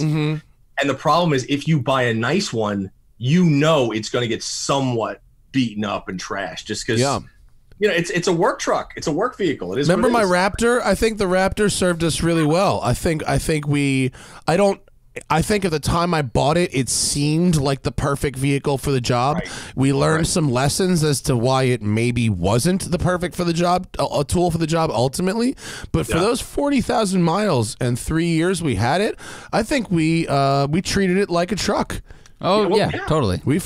And the problem is, if you buy a nice one, it's going to get somewhat beaten up and trashed just because, it's a work truck. It's a work vehicle. It is. Remember my Raptor? I think the Raptor served us really well. I think at the time I bought it, it seemed like the perfect vehicle for the job. Right. We learned some lessons as to why it maybe wasn't the perfect for the job, a tool for the job ultimately. But for those 40,000 miles and 3 years we had it, I think we treated it like a truck. Oh, yeah, totally. We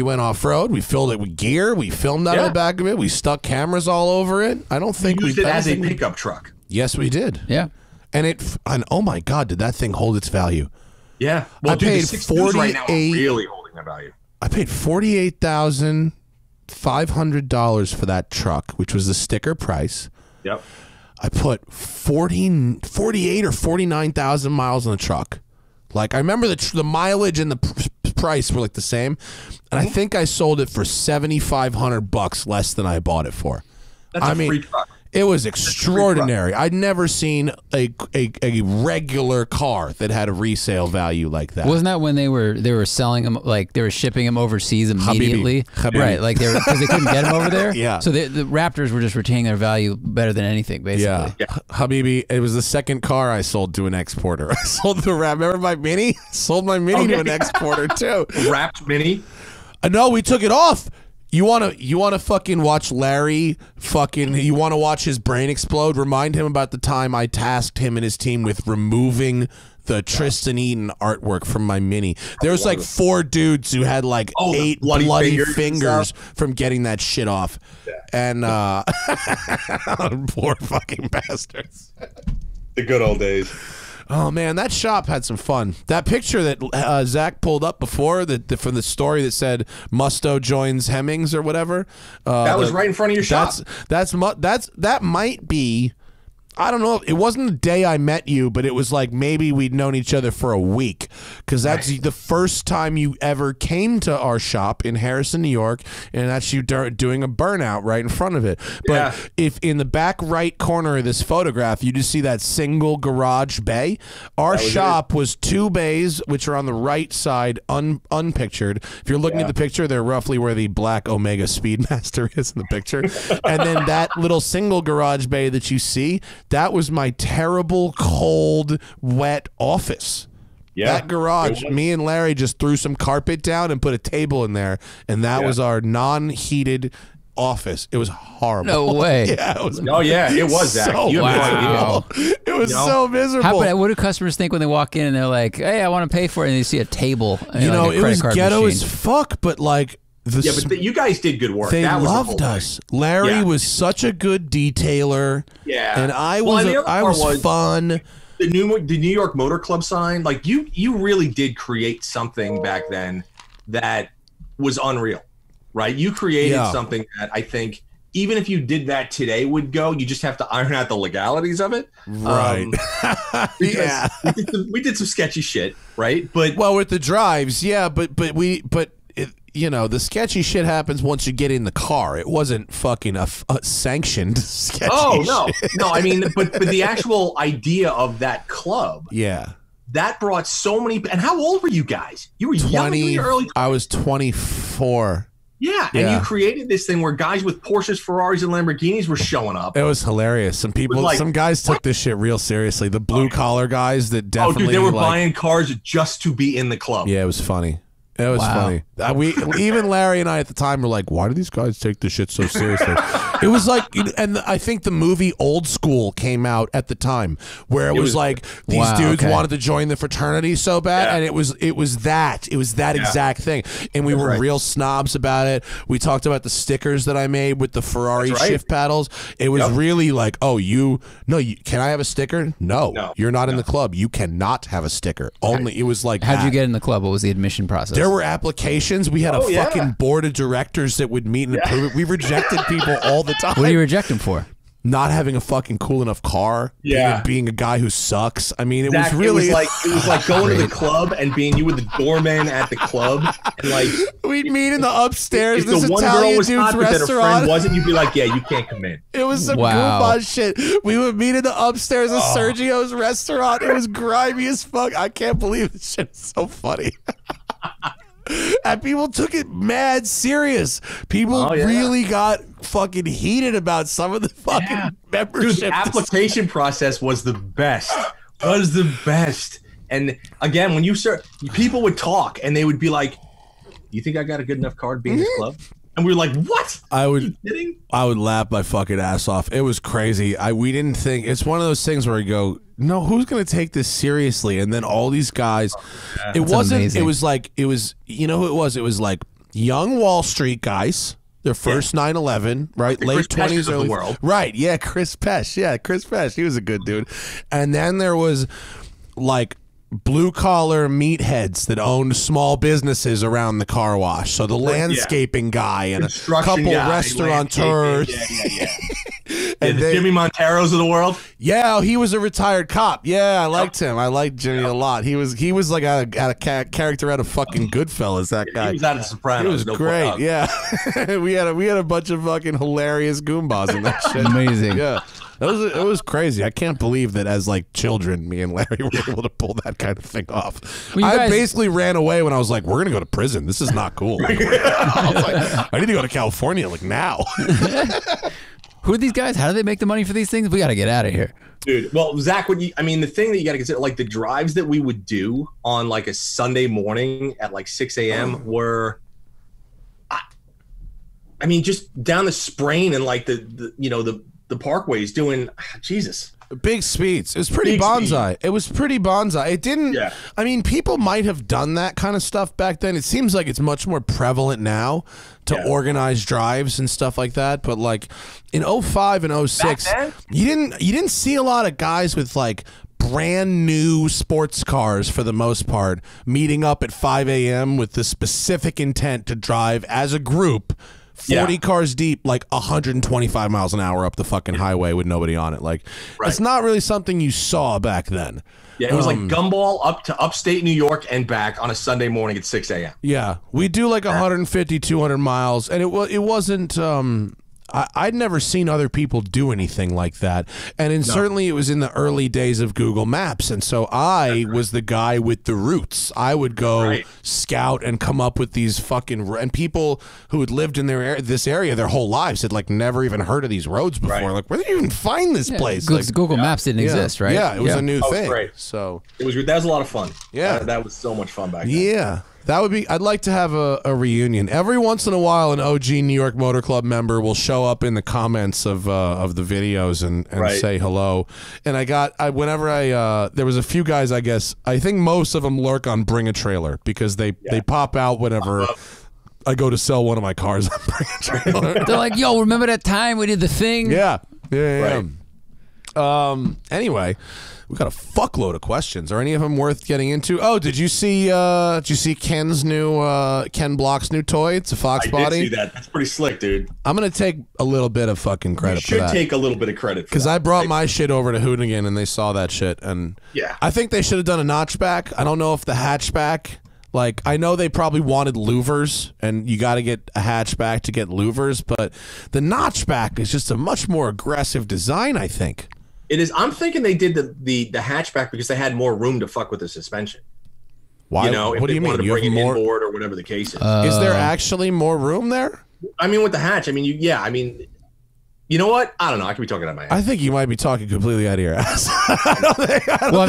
went off-road. We filled it with gear. We filmed out of the back of it. We stuck cameras all over it. I don't think we used it as a pickup truck. Yes, we did. Yeah. And oh my God, did that thing hold its value? Yeah. Well, I paid the 62s right now are 48 really holding their value. I paid $48,500 for that truck, which was the sticker price. Yep. I put 48 or 49,000 miles on the truck. Like, I remember the mileage and the price were like the same, and I think I sold it for $7,500 less than I bought it for. That's a free truck. It was extraordinary. I'd never seen a regular car that had a resale value like that. Wasn't that when they were selling them, like they were shipping them overseas immediately? Habibi. Right, like because they couldn't get them over there. Yeah. So the Raptors were just retaining their value better than anything, basically. Yeah. Habibi, it was the second car I sold to an exporter. I sold the Wrap. Remember my Mini? Sold my Mini to an exporter too. Wrapped Mini? No, we took it off. You wanna fucking watch Larry you wanna watch his brain explode? Remind him about the time I tasked him and his team with removing the Tristan Eaton artwork from my Mini. There was like 4 dudes who had like 8 bloody fingers from getting that shit off. Yeah. And poor fucking bastards. The good old days. Oh man, that shop had some fun. That picture that Zach pulled up before, from the story that said Musto joins Hemmings or whatever. That was right in front of your shop. That might be. I don't know. It wasn't the day I met you, but it was like maybe we'd known each other for a week, because that's the first time you ever came to our shop in Harrison, New York, and that's you doing a burnout right in front of it. But if in the back right corner of this photograph, you just see that single garage bay, our shop was 2 bays, which are on the right side, unpictured. If you're looking at the picture, they're roughly where the black Omega Speedmaster is in the picture. And then that little single garage bay that you see, that was my terrible, cold, wet office. Yeah, that garage, me and Larry just threw some carpet down and put a table in there, and that was our non-heated office. It was horrible. No way. Yeah, it was. Oh yeah, it was that. So wow. It was so miserable. What do customers think when they walk in and they're like, "Hey, I want to pay for it," and they see a table? You know, it was ghetto as fuck, but like. But you guys did good work. They loved us. Larry was such a good detailer. Yeah, and I was fun. The New York Motor Club sign, like you really did create something back then that was unreal, right? You created something that I think even if you did that today would go. You just have to iron out the legalities of it, right? Yeah, we did some sketchy shit, right? But with the drives, you know, the sketchy shit happens once you get in the car. It wasn't fucking a sanctioned sketchy shit. No. I mean, but the actual idea of that club, that brought so many. And how old were you guys? You were 20, young, early 20s. I was 24. Yeah, and you created this thing where guys with Porsches, Ferraris, and Lamborghinis were showing up. It was hilarious. Some guys took this shit real seriously. The blue collar guys that definitely. Oh, dude, they were buying cars just to be in the club. Yeah, it was funny. It was funny. Even Larry and I at the time were like, why do these guys take this shit so seriously? It was like, and I think the movie Old School came out at the time, where it was like these dudes wanted to join the fraternity so bad, and it was that exact thing, and we were real snobs about it. We talked about the stickers that I made with the Ferrari shift paddles. It was really like, can I have a sticker? No, you're not in the club. You cannot have a sticker. Only it was like, how'd you get in the club? What was the admission process? There were applications. We had a fucking board of directors that would meet and approve it. We rejected people all the time. What do you reject them for? Not having a fucking cool enough car. Being a guy who sucks. I mean, it was really it was like going to the club and being you were the doorman at the club, and like we'd meet in the upstairs. If This the one Italian girl was dude's hot, but that a restaurant friend wasn't, you'd be like, yeah, you can't come in. It was some goofball shit. We would meet in the upstairs of Sergio's restaurant. It was grimy as fuck. I can't believe this shit is so funny. And people took it mad serious. People really got fucking heated about some of the fucking membership. Dude, the application process was the best. And again, when people would talk and they would be like, "You think I got a good enough car to be in this club?" And we were like, "What? I would, Are you kidding?" I would laugh my fucking ass off. It was crazy. We didn't think. It's one of those things where you go, no, who's going to take this seriously? And then all these guys, it wasn't. Amazing. It was like, you know who it was? It was like young Wall Street guys. their first 911, right? Late 20s, early world. Right, yeah, Chris Pesh. Yeah, Chris Pesh. He was a good dude. And then there was like blue-collar meatheads that owned small businesses around the car wash. So the landscaping guy and a couple restaurateurs. And the Jimmy Monteros of the world. Yeah, he was a retired cop. Yeah, I liked him. I liked Jimmy a lot. He was like a character out of fucking Goodfellas. That guy. He was out of Sopranos. He was great. Yeah, we had a bunch of fucking hilarious goombas in that shit. Amazing. Yeah. It was crazy. I can't believe that as like children, me and Larry were able to pull that kind of thing off. Well, I basically ran away when I was like, we're going to go to prison. This is not cool. I was like, I need to go to California like now. Who are these guys? How do they make the money for these things? We got to get out of here. Dude, well, Zach, the thing that you got to consider, like the drives that we would do on like a Sunday morning at like 6 a.m. were, I mean, just down the Sprain and like the parkways doing, Jesus. Big speeds. It was pretty bonsai. It was pretty bonsai. It didn't, I mean, people might have done that kind of stuff back then. It seems like it's much more prevalent now to organize drives and stuff like that. But like in 05 and 06, you didn't see a lot of guys with like brand new sports cars for the most part meeting up at 5 a.m. with the specific intent to drive as a group 40 cars deep, like 125 miles an hour up the fucking highway with nobody on it. Like, it's not really something you saw back then. Yeah, it was like gumball up to upstate New York and back on a Sunday morning at 6 a.m. Yeah, we do like 150, 200 miles, and it wasn't. I'd never seen other people do anything like that, and certainly it was in the early days of Google Maps, and so I was the guy with the routes. I would go scout and come up with these fucking, and people who had lived in this area their whole lives had like never even heard of these roads before. Like, where did you even find this place? Like, Google Maps didn't exist, right? Yeah, it was a new thing. Great. So that was a lot of fun. Yeah, that was so much fun back then. Yeah. That would be. I'd like to have a reunion. Every once in a while, an OG New York Motor Club member will show up in the comments of the videos and say hello. And there was a few guys. I think most of them lurk on Bring a Trailer because they pop out whenever I go to sell one of my cars on Bring a Trailer. They're like, "Yo, remember that time we did the thing?" Yeah. Anyway. We got a fuckload of questions. Are any of them worth getting into? Oh, did you see Ken's new Ken Block's new toy? It's a Fox body. I did see that. That's pretty slick, dude. I'm gonna take a little bit of fucking credit for that. You should take a little bit of credit for that. Because I brought my shit over to Hoonigan and they saw that shit, and I think they should have done a notchback. I don't know if the hatchback. Like, I know they probably wanted louvers, and you got to get a hatchback to get louvers, but the notchback is just a much more aggressive design, I think. It is. I'm thinking they did the hatchback because they had more room to fuck with the suspension. Why? You know, if what do they you mean? wanted to bring it inboard or whatever the case is. Is there actually more room there? I mean, with the hatch, I mean, you know what? I don't know. I could be talking out of my ass. I think you might be talking completely out of your ass.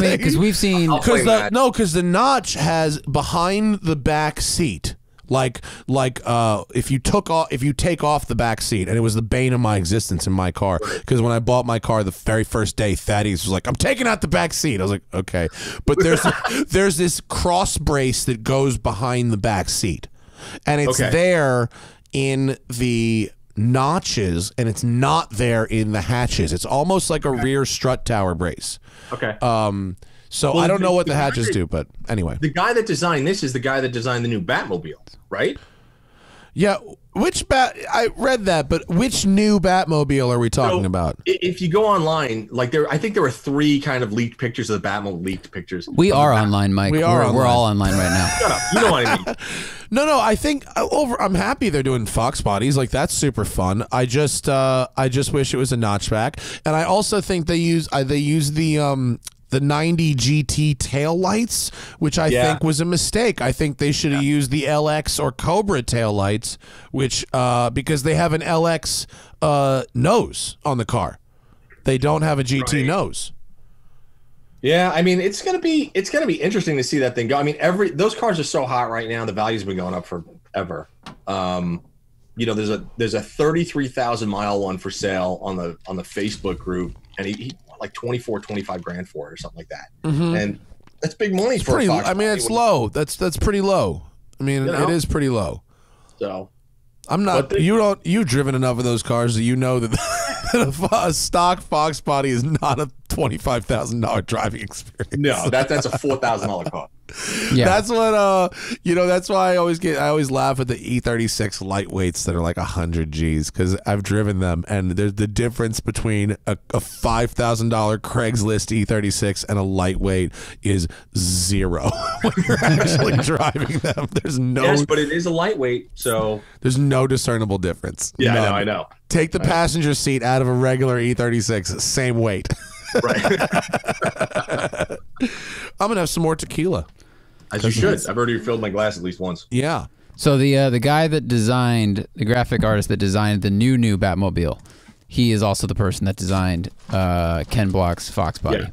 Because we've seen because the notch has behind the back seat. Like if you take off the back seat, and it was the bane of my existence in my car, because when I bought my car the very first day, Thaddeus was like, "I'm taking out the back seat." I was like, "Okay," but there's this cross brace that goes behind the back seat, and it's there in the notches, and it's not there in the hatches. It's almost like a rear strut tower brace. Okay. So I don't know what the hatches do, but anyway. The guy that designed this is the guy that designed the new Batmobile, right? Yeah. I read that, but which new Batmobile are we talking about? If you go online, like I think there were 3 kind of leaked pictures of the Batmobile leaked pictures. We are online, Mike. We're all online right now. Shut up. You know what I mean. No, I think I'm happy they're doing Fox bodies. Like, that's super fun. I just wish it was a notchback. And I also think they use the 90 GT tail lights, which I think was a mistake. I think they should have used the LX or Cobra tail lights, which because they have an LX nose on the car. They don't have a GT nose. Yeah, I mean, it's gonna be interesting to see that thing go. I mean, those cars are so hot right now. The value's been going up forever. There's a 33,000 mile one for sale on the Facebook group, and he like 25 grand for it or something like that. And that's big money for a Fox. I mean, it's low. That's pretty low. I mean, it is pretty low. So I'm not. You've driven enough of those cars that you know that a stock Fox body is not a $25,000 driving experience. No, that's a $4,000 car. Yeah. That's what that's why I always laugh at the E36 lightweights that are like 100 G's, because I've driven them, and there's the difference between a $5,000 Craigslist E36 and a lightweight is zero when you're actually driving them. There's no. Yes, but it is a lightweight, so there's no discernible difference. Yeah, None. I know. Take the passenger seat out of a regular E36, same weight. Right. I'm gonna have some more tequila. As you should. I've already filled my glass at least once. Yeah. So the guy that designed, the graphic artist that designed the new Batmobile, he is also the person that designed Ken Block's Fox body. Yeah.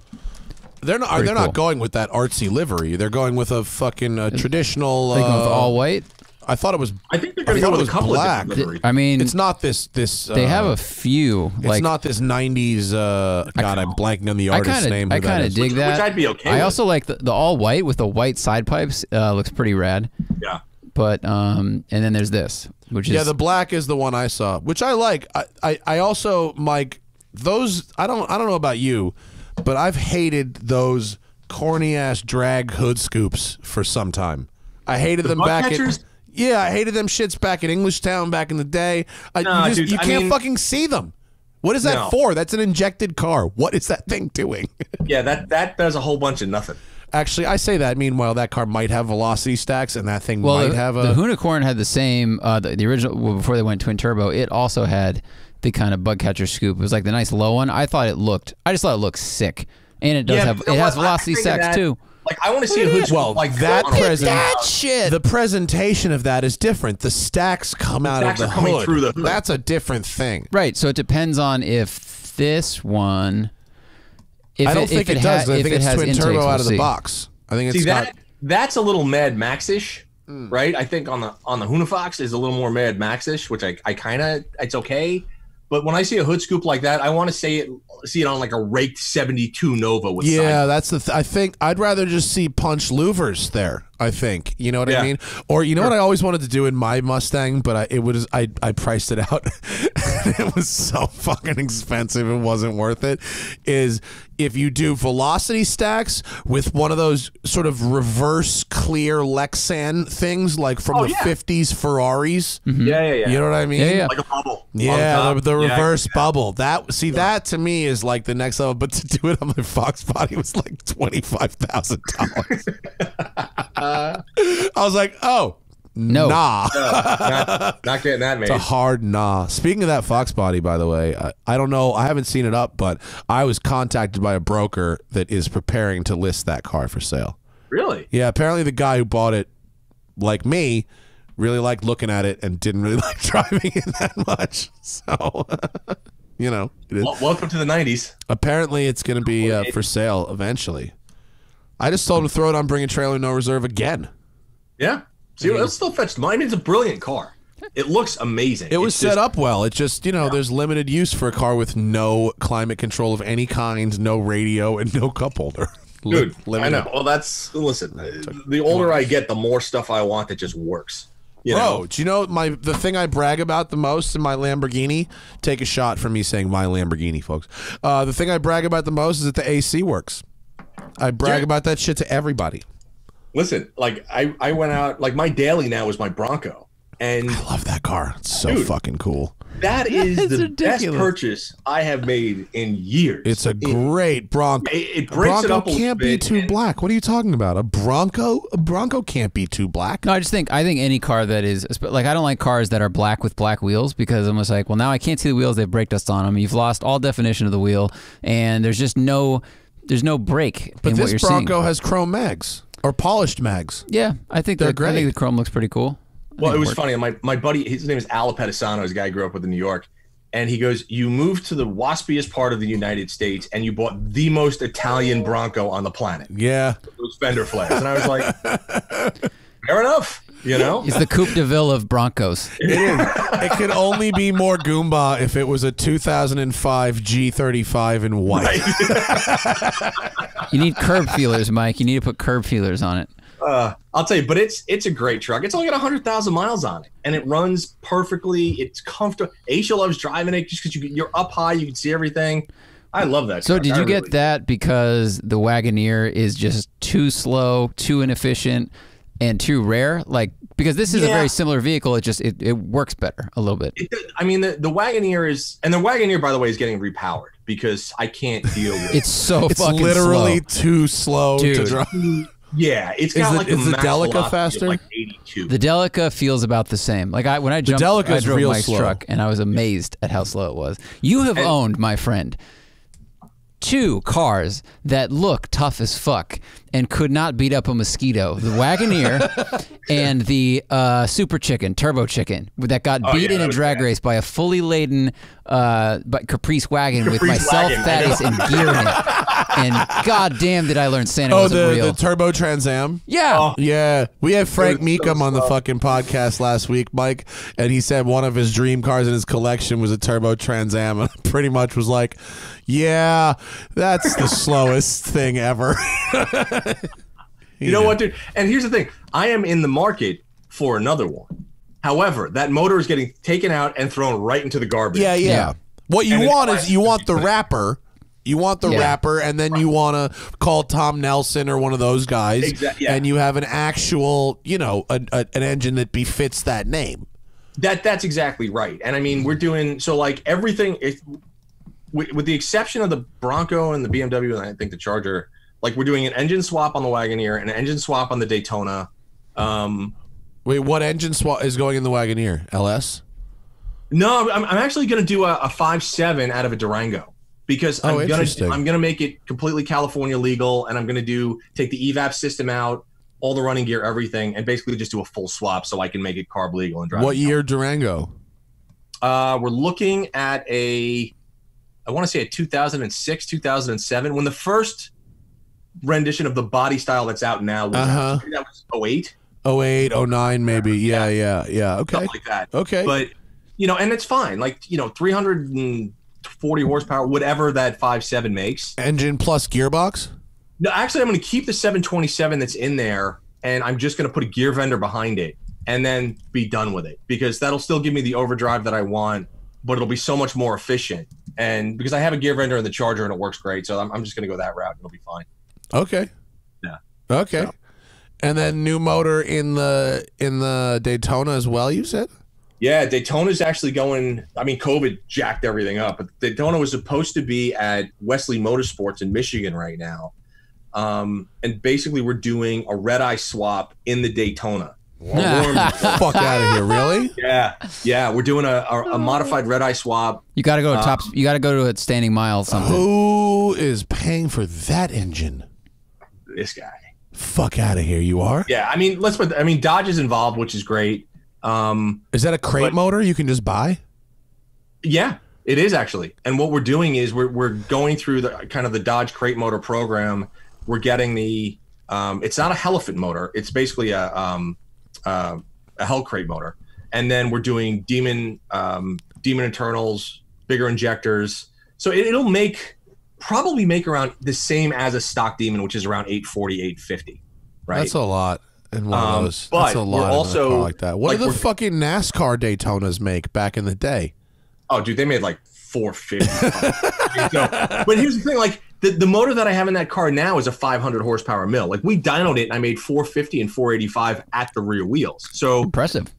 They're not going with that artsy livery. They're going with a fucking traditional. They go with all white. I thought it was. I think they're going to go with a couple black. of different liveries. I mean, it's not this. They have a few. It's not this '90s. God, I'm blanking on the artist's name. I kind of dig that. Which I'd be okay. I also like the all white with the white side pipes. Looks pretty rad. Yeah. But and then there's this, which is the black is the one I saw, which I like. I also, Mike, those. I don't know about you, but I've hated those corny ass drag hood scoops for some time. I hated them back at. Yeah, I hated them shits back in Englishtown back in the day. You can't fucking see them. What is that for? That's an injected car. What is that thing doing? Yeah, that does a whole bunch of nothing. Actually, I say that. Meanwhile, that car might have velocity stacks, and that thing might have a. The Unicorn had the same. The original before they went twin turbo. It also had the kind of bug catcher scoop. It was like the nice low one. I just thought it looked sick, and it does have. It has velocity stacks too. Like, I want to see a hood well, like that shit. The presentation of that is different. The stacks come out of the hood. Through the hood. That's a different thing. Right. So it depends on if this one. I don't think it does. I think it's twin turbo out of the box. I think it's that's a little Mad Max-ish, right? I think on the Hunifox is a little more Mad Max-ish, which I kind of it's okay. But when I see a hood scoop like that, I want to see it on like a raked 72 Nova with that's the I think I'd rather just see punch louvers there. I think, you know what I mean? Or you know what I always wanted to do in my Mustang, but I priced it out. It was so fucking expensive, it wasn't worth it. Is if you do velocity stacks with one of those sort of reverse clear Lexan things, like from the 50s Ferraris. Yeah. You know what I mean? Yeah. Like a bubble. Yeah, the reverse bubble. That to me is like the next level. But to do it on my Fox body was like $25,000. I was like, oh, no. Nah. Not getting that made. It's a hard nah. Speaking of that Fox body, by the way, I don't know. I haven't seen it up, but I was contacted by a broker that is preparing to list that car for sale. Really? Yeah, apparently the guy who bought it, like me, really liked looking at it and didn't really like driving it that much. So, you know. It is. Welcome to the 90s. Apparently it's going to be for sale eventually. I just told him to throw it on Bring a Trailer No Reserve again. Yeah. See, it'll still fetch mine. I mean, it's a brilliant car. It looks amazing. It was set up well. It just, there's limited use for a car with no climate control of any kind, no radio, and no cup holder. Dude, I know. Well, listen, the older I get, the more stuff I want that just works. Bro, do you know the thing I brag about the most in my Lamborghini? Take a shot from me saying my Lamborghini, folks. The thing I brag about the most is that the AC works. I brag about that shit to everybody. Listen, like I went out, like my daily now is my Bronco, and I love that car. It's so fucking cool. That is the best purchase I have made in years. It's a great Bronco. It breaks it up a can't be too black. What are you talking about? A Bronco can't be too black. No, I think any car that is like, I don't like cars that are black with black wheels, because I'm just like, well, now I can't see the wheels. They have brake dust on them. You've lost all definition of the wheel, and there's just no break. But in this what you're Bronco seeing. has chrome mags or polished mags. Yeah, I think they're great. I think the chrome looks pretty cool. Well, it was funny. My buddy, his name is Ala Pedisano, is a guy I grew up with in New York. And he goes, you moved to the waspiest part of the United States and you bought the most Italian Bronco on the planet. Yeah. Those fender flares. And I was like, fair enough. It's the Coupe de Ville of Broncos. It is. It could only be more Goomba if it was a 2005 G35 in white. You need curb feelers, Mike. You need to put curb feelers on it. I'll tell you, but it's a great truck. It's only got 100,000 miles on it, and it runs perfectly. It's comfortable. Aisha loves driving it just because you're up high, you can see everything. I love that. So truck. did you get that because the Wagoneer is just too slow, too inefficient, and too rare? Like, because this is a very similar vehicle, it works better a little bit. I mean, the Wagoneer is, and the Wagoneer, by the way, is getting repowered because I can't deal with it. It's so fucking literally slow. too slow to drive. Yeah, it's got like is a the max Delica velocity faster? of like 82. The Delica feels about the same. Like when I jumped, I drove Mike's truck, and I was amazed at how slow it was. You have owned, my friend, 2 cars that look tough as fuck and could not beat up a mosquito. The Wagoneer and the Super Chicken, Turbo Chicken, that got beat in a drag race by a fully laden Caprice wagon with myself, Thaddeus, and gear in it. And goddamn, did I learn Santa wasn't real. The Turbo Trans Am? Yeah. Yeah. We had Frank Meekum on the fucking podcast last week, Mike, and he said one of his dream cars in his collection was a Turbo Trans Am, and pretty much was like, yeah, that's the slowest thing ever. You know what, dude? And here's the thing. I am in the market for another one. However, that motor is getting taken out and thrown right into the garbage. Yeah. What you want is you want the wrapper. You want the wrapper, and then you want to call Tom Nelson or one of those guys, and you have an actual, an engine that befits that name. That's exactly right. And I mean, we're doing so like everything, with the exception of the Bronco and the BMW, and I think the Charger. Like we're doing an engine swap on the Wagoneer and an engine swap on the Daytona. Wait, what engine swap is going in the Wagoneer? LS? No, I'm actually going to do a 5.7 out of a Durango because I'm gonna make it completely California legal, and I'm going to take the evap system out, all the running gear, everything, and basically just do a full swap so I can make it carb legal and drive. What year Durango? We're looking at I want to say a 2006, 2007, when the first rendition of the body style that's out now was that was 08. 08, 09 maybe. Yeah. Okay. Something like that. Okay. But, and it's fine. Like, 340 horsepower, whatever that 5.7 makes. Engine plus gearbox? No, actually, I'm going to keep the 727 that's in there, and I'm just going to put a gear vendor behind it and then be done with it because that'll still give me the overdrive that I want, but it'll be so much more efficient. And because I have a gear vendor in the Charger and it works great, so I'm just going to go that route. It'll be fine. Okay. Yeah. Okay. So. And then new motor in the Daytona as well, you said? Yeah, Daytona's actually going. I mean, COVID jacked everything up, but Daytona was supposed to be at Wesley Motorsports in Michigan right now. And basically we're doing a red-eye swap in the Daytona. Fuck out of here, really? Yeah. We're doing a modified red-eye swap. You got to go you got to go to a standing mile. Something. Who is paying for that engine? This guy. Fuck out of here, you are? Yeah, I mean, Dodge is involved, which is great. Is that a crate motor you can just buy? Yeah, it is actually. And what we're doing is we're going through the kind of the Dodge crate motor program. We're getting the it's not a Hellephant motor. It's basically a Hell crate motor. And then we're doing Demon internals, bigger injectors. So it'll probably make around the same as a stock Demon, which is around 840, 850. Right. That's a lot in one of those. But that's a lot we're also in a car like that. What did the fucking NASCAR Daytonas make back in the day? Oh, dude, they made like 450. But here's the thing, like the motor that I have in that car now is a 500 horsepower mill. Like we dynoed it and I made 450 and 485 at the rear wheels. So impressive.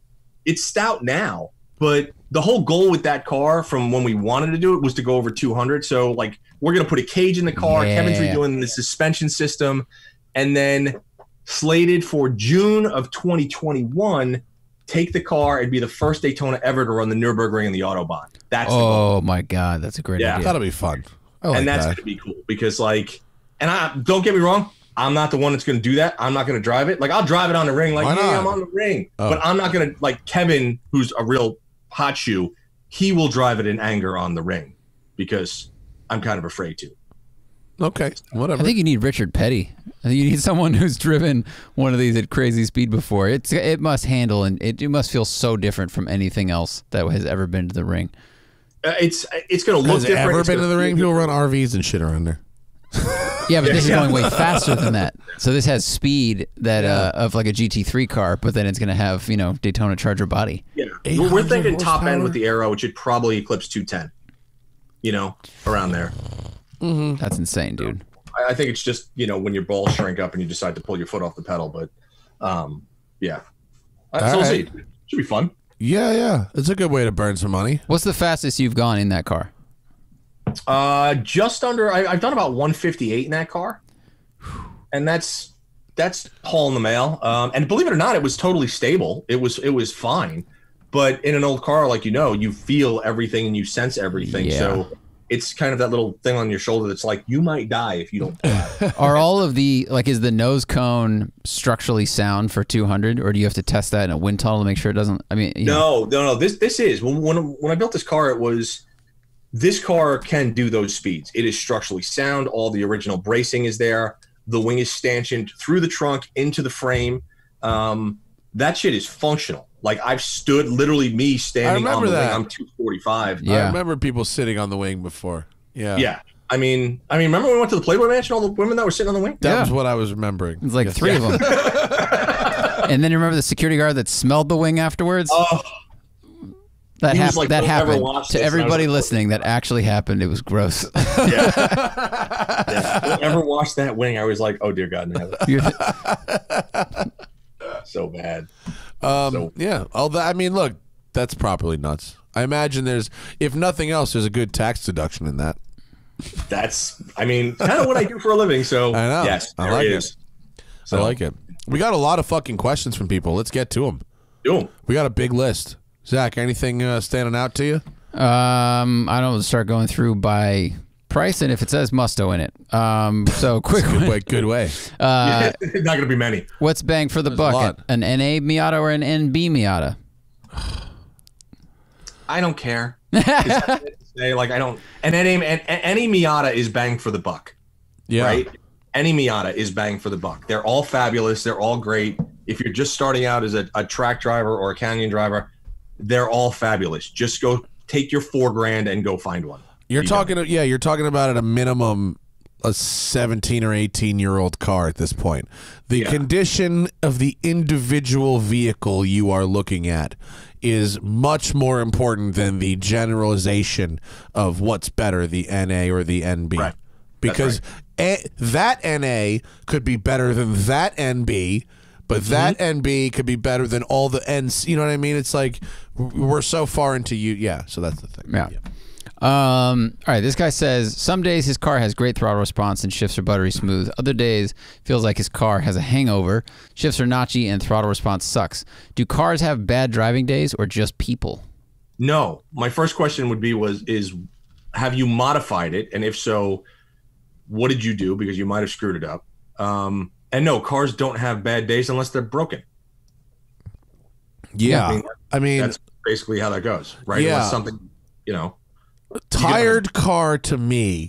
It's stout now, but the whole goal with that car from when we wanted to do it was to go over 200. So like we're going to put a cage in the car. Yeah. Kevin's redoing the suspension system, and then slated for June of 2021, take the car and be the first Daytona ever to run the Nürburgring and the Autobahn. That's the goal. My God, that's a great idea. That'll be fun. And that's going to be cool because don't get me wrong, I'm not the one that's going to do that. I'm not going to drive it. Like I'll drive it on the ring, like I'm on the ring, but I'm not going to like Kevin, who's a real hot shoe. He will drive it in anger on the ring because I'm kind of afraid to. Okay, whatever. I think you need Richard Petty. I think you need someone who's driven one of these at crazy speed before. It must handle and it must feel so different from anything else that has ever been to the ring. It's going to look different. Has ever been to the ring? People run RVs and shit around there. Yeah, but this is going way faster than that. So this has speed that of like a GT3 car, but then it's going to have, Daytona Charger body. Yeah. We're thinking top end with the Aero, which should probably eclipse 210. Around there. Mm-hmm. That's insane, dude. I think it's just, when your balls shrink up and you decide to pull your foot off the pedal, but yeah. So we'll see. Should be fun. Yeah. It's a good way to burn some money. What's the fastest you've gone in that car? Just under. I've done about 158 in that car, and that's hauling the mail. And believe it or not, it was totally stable. It was fine. But in an old car, like you feel everything and you sense everything. Yeah. So it's kind of that little thing on your shoulder that's like you might die if you don't pull out. Are all of the is the nose cone structurally sound for 200, or do you have to test that in a wind tunnel to make sure it doesn't? I mean, No. This is when I built this car, it was. This car can do those speeds. It is structurally sound. All the original bracing is there. The wing is stanchioned through the trunk into the frame. That shit is functional. Like I've stood literally me standing on the wing. I'm 245. Yeah. I remember people sitting on the wing before. Yeah. Yeah. I mean, remember when we went to the Playboy Mansion, all the women that were sitting on the wing? That was what I was remembering. It's like 3 of them. And then you remember the security guard that smelled the wing afterwards? Oh. That happened to everybody listening. That actually happened. It was gross. Yeah. Don't ever wash that wing. I was like, oh dear God, no. So bad. Yeah. Look, that's properly nuts. I imagine if nothing else, there's a good tax deduction in that. That's, kind of what I do for a living. So I know. Yes, I like it. So, I like it. We got a lot of fucking questions from people. Let's get to them. Do them. We got a big list. Zach, anything standing out to you? I don't start going through by price, and if it says Musto in it. So quick good way. Not going to be many. What's bang for the buck? An NA Miata or an NB Miata? I don't care. Like I don't. And any Miata is bang for the buck. Yeah. Right. Any Miata is bang for the buck. They're all fabulous. They're all great. If you're just starting out as a track driver or a canyon driver, they're all fabulous. Just go take your $4,000 and go find one. You're talking about at a minimum a 17 or 18-year-old car at this point. The condition of the individual vehicle you are looking at is much more important than the generalization of what's better, the NA or the NB. Right. Because that NA could be better than that NB, but that NB could be better than all the Ns. You know what I mean? It's like we're so far into you. Yeah, so that's the thing. Yeah. All right, this guy says, some days his car has great throttle response and shifts are buttery smooth. Other days, feels like his car has a hangover, shifts are notchy, and throttle response sucks. Do cars have bad driving days or just people? No. My first question would be is have you modified it? And if so, what did you do? Because you might have screwed it up. And no, cars don't have bad days unless they're broken. Yeah. I mean that's basically how that goes, right? Yeah. Unless something, tired car to me,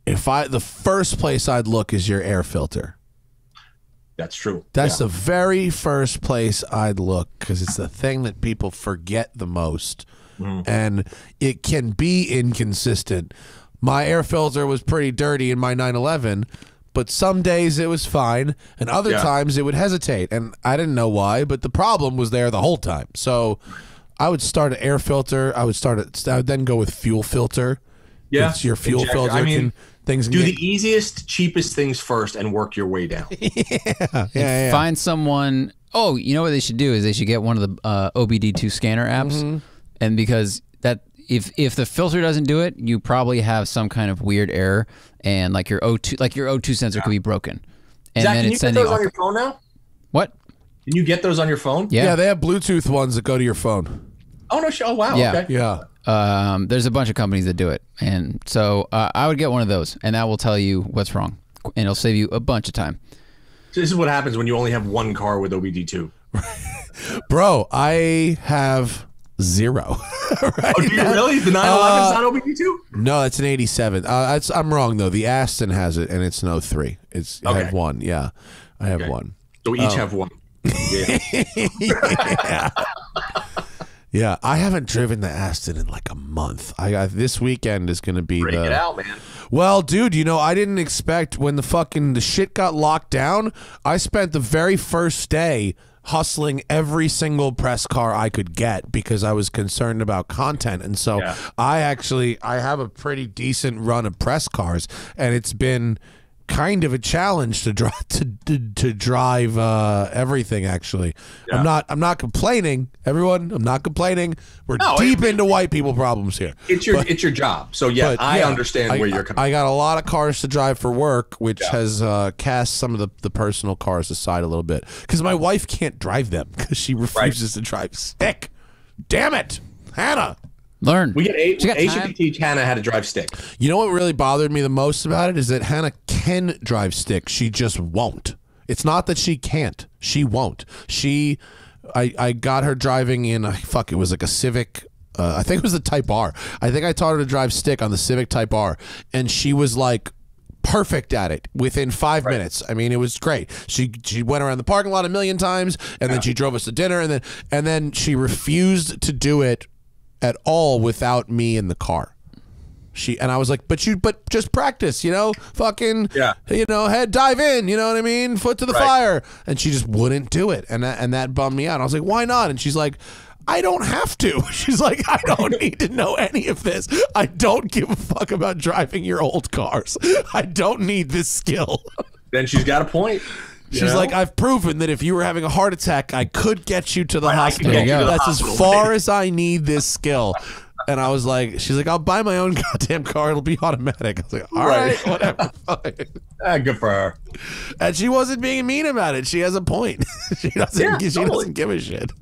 the first place I'd look is your air filter. That's true. That's the very first place I'd look because it's the thing that people forget the most. And it can be inconsistent. My air filter was pretty dirty in my 911, but some days it was fine, and other times it would hesitate, and I didn't know why, but the problem was there the whole time. So I would start an air filter. I would then go with fuel filter. Yeah, it's your fuel filter. Do the easiest, cheapest things first and work your way down. Find someone. Oh, you know what they should do is they should get one of the OBD2 scanner apps, and because that. If the filter doesn't do it, you probably have some kind of weird error, and like your O2 sensor could be broken. And Zach, then can you get those on your phone now? What? Can you get those on your phone? Yeah, they have Bluetooth ones that go to your phone. Oh no! Oh wow! Yeah. Okay. Yeah. There's a bunch of companies that do it, and so I would get one of those, and that will tell you what's wrong, and it'll save you a bunch of time. So this is what happens when you only have one car with OBD2. Bro, I have 0. Right? Oh, do you really? The 911 is not OBD2? No, it's an 87. I'm wrong though. The Aston has it, and it's no 3. I have one. Yeah, I have one. So we each have one. Yeah. Yeah, I haven't driven the Aston in like a month. This weekend is going to be Break it out, man. Well, dude, you know, I didn't expect when the shit got locked down, I spent the very first day hustling every single press car I could get because I was concerned about content. And so I have a pretty decent run of press cars, and it's been kind of a challenge to drive everything. Actually, I'm not complaining, everyone. I'm not complaining. We're deep into white people problems here. It's your job. So I understand where you're coming. I got a lot of cars to drive for work, which has cast some of the personal cars aside a little bit because my wife can't drive them because she refuses to drive stick. Damn it, Hannah. Learn. We get Asia can teach Hannah how to drive stick. You know what really bothered me the most about it is that Hannah can drive stick. She just won't. It's not that she can't. She won't. I got her driving in, it was like a Civic. I think it was the Type R. I think I taught her to drive stick on the Civic Type R. And she was like perfect at it within 5 minutes. I mean, it was great. She went around the parking lot a million times, and then she drove us to dinner, and then she refused to do it at all without me in the car. I was like, but just practice, fucking, head dive in, you know what I mean? Foot to the fire. And she just wouldn't do it. And that bummed me out. I was like, why not? And she's like, I don't have to. She's like, I don't need to know any of this. I don't give a fuck about driving your old cars. I don't need this skill. Then she's got a point. She's like, I've proven that if you were having a heart attack, I could get you to the hospital. That's as far as I need this skill. And I was like, she's like, I'll buy my own goddamn car. It'll be automatic. I was like, all right, whatever. Good for her. And she wasn't being mean about it. She has a point. She doesn't give a shit.